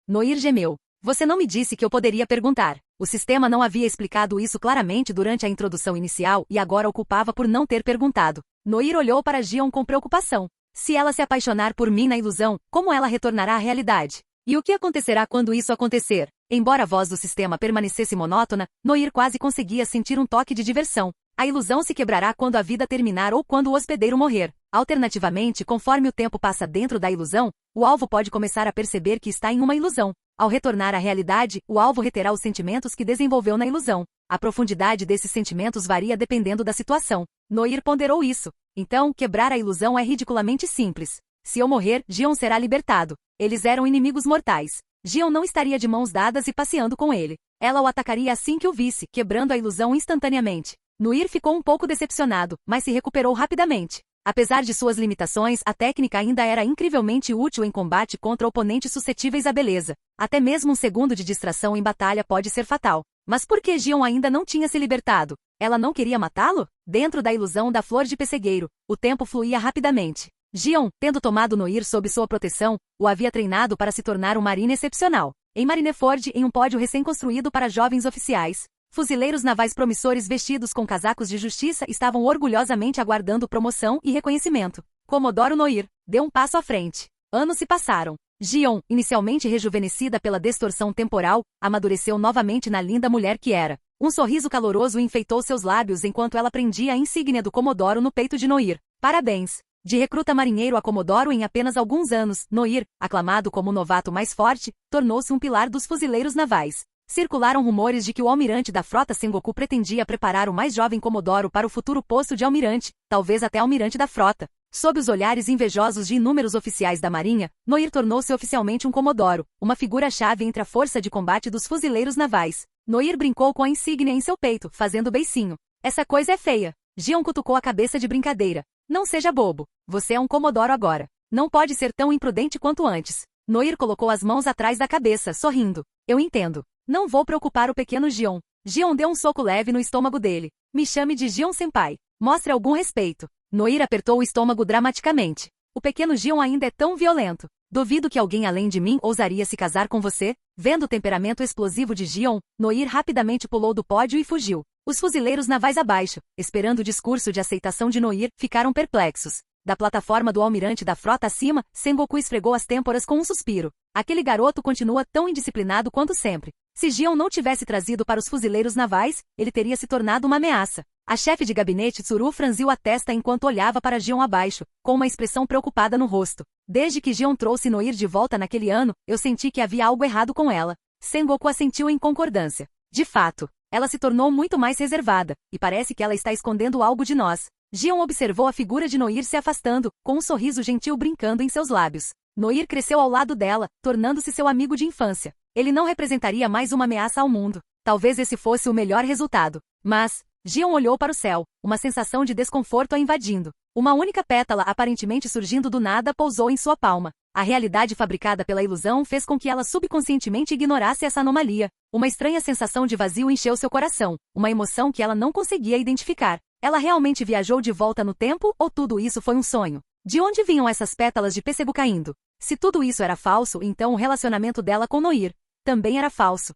Noir gemeu. Você não me disse que eu poderia perguntar. O sistema não havia explicado isso claramente durante a introdução inicial e agora o culpava por não ter perguntado. Noir olhou para Gion com preocupação. Se ela se apaixonar por mim na ilusão, como ela retornará à realidade? E o que acontecerá quando isso acontecer? Embora a voz do sistema permanecesse monótona, Noir quase conseguia sentir um toque de diversão. A ilusão se quebrará quando a vida terminar ou quando o hospedeiro morrer. Alternativamente, conforme o tempo passa dentro da ilusão, o alvo pode começar a perceber que está em uma ilusão. Ao retornar à realidade, o alvo reterá os sentimentos que desenvolveu na ilusão. A profundidade desses sentimentos varia dependendo da situação. Noir ponderou isso. Então, quebrar a ilusão é ridiculamente simples. Se eu morrer, Gion será libertado. Eles eram inimigos mortais. Gion não estaria de mãos dadas e passeando com ele. Ela o atacaria assim que o visse, quebrando a ilusão instantaneamente. Noir ficou um pouco decepcionado, mas se recuperou rapidamente. Apesar de suas limitações, a técnica ainda era incrivelmente útil em combate contra oponentes suscetíveis à beleza. Até mesmo um segundo de distração em batalha pode ser fatal. Mas por que Gion ainda não tinha se libertado? Ela não queria matá-lo? Dentro da ilusão da flor de pessegueiro, o tempo fluía rapidamente. Gion, tendo tomado Noir sob sua proteção, o havia treinado para se tornar um marine excepcional. Em Marineford, em um pódio recém-construído para jovens oficiais, fuzileiros navais promissores vestidos com casacos de justiça estavam orgulhosamente aguardando promoção e reconhecimento. Comodoro Noir deu um passo à frente. Anos se passaram. Gion, inicialmente rejuvenescida pela distorção temporal, amadureceu novamente na linda mulher que era. Um sorriso caloroso enfeitou seus lábios enquanto ela prendia a insígnia do Comodoro no peito de Noir. Parabéns! De recruta marinheiro a Comodoro em apenas alguns anos, Noir, aclamado como o novato mais forte, tornou-se um pilar dos fuzileiros navais. Circularam rumores de que o almirante da frota Sengoku pretendia preparar o mais jovem Comodoro para o futuro posto de almirante, talvez até almirante da frota. Sob os olhares invejosos de inúmeros oficiais da marinha, Noir tornou-se oficialmente um Comodoro, uma figura-chave entre a força de combate dos fuzileiros navais. Noir brincou com a insígnia em seu peito, fazendo beicinho. Essa coisa é feia. Gion cutucou a cabeça de brincadeira. Não seja bobo. Você é um Comodoro agora. Não pode ser tão imprudente quanto antes. Noir colocou as mãos atrás da cabeça, sorrindo. Eu entendo. Não vou preocupar o pequeno Gion. Gion deu um soco leve no estômago dele. Me chame de Gion-senpai. Mostre algum respeito. Noir apertou o estômago dramaticamente. O pequeno Gion ainda é tão violento. Duvido que alguém além de mim ousaria se casar com você. Vendo o temperamento explosivo de Gion, Noir rapidamente pulou do pódio e fugiu. Os fuzileiros navais abaixo, esperando o discurso de aceitação de Noir, ficaram perplexos. Da plataforma do almirante da frota acima, Sengoku esfregou as têmporas com um suspiro. Aquele garoto continua tão indisciplinado quanto sempre. Se Gion não tivesse trazido para os fuzileiros navais, ele teria se tornado uma ameaça. A chefe de gabinete Tsuru franziu a testa enquanto olhava para Gion abaixo, com uma expressão preocupada no rosto. Desde que Gion trouxe Noir de volta naquele ano, eu senti que havia algo errado com ela. Sengoku assentiu em concordância. De fato, ela se tornou muito mais reservada, e parece que ela está escondendo algo de nós. Gion observou a figura de Noir se afastando, com um sorriso gentil brincando em seus lábios. Noir cresceu ao lado dela, tornando-se seu amigo de infância. Ele não representaria mais uma ameaça ao mundo. Talvez esse fosse o melhor resultado. Mas, Gion olhou para o céu, uma sensação de desconforto a invadindo. Uma única pétala aparentemente surgindo do nada pousou em sua palma. A realidade fabricada pela ilusão fez com que ela subconscientemente ignorasse essa anomalia. Uma estranha sensação de vazio encheu seu coração, uma emoção que ela não conseguia identificar. Ela realmente viajou de volta no tempo ou tudo isso foi um sonho? De onde vinham essas pétalas de pêssego caindo? Se tudo isso era falso, então o relacionamento dela com Noir também era falso.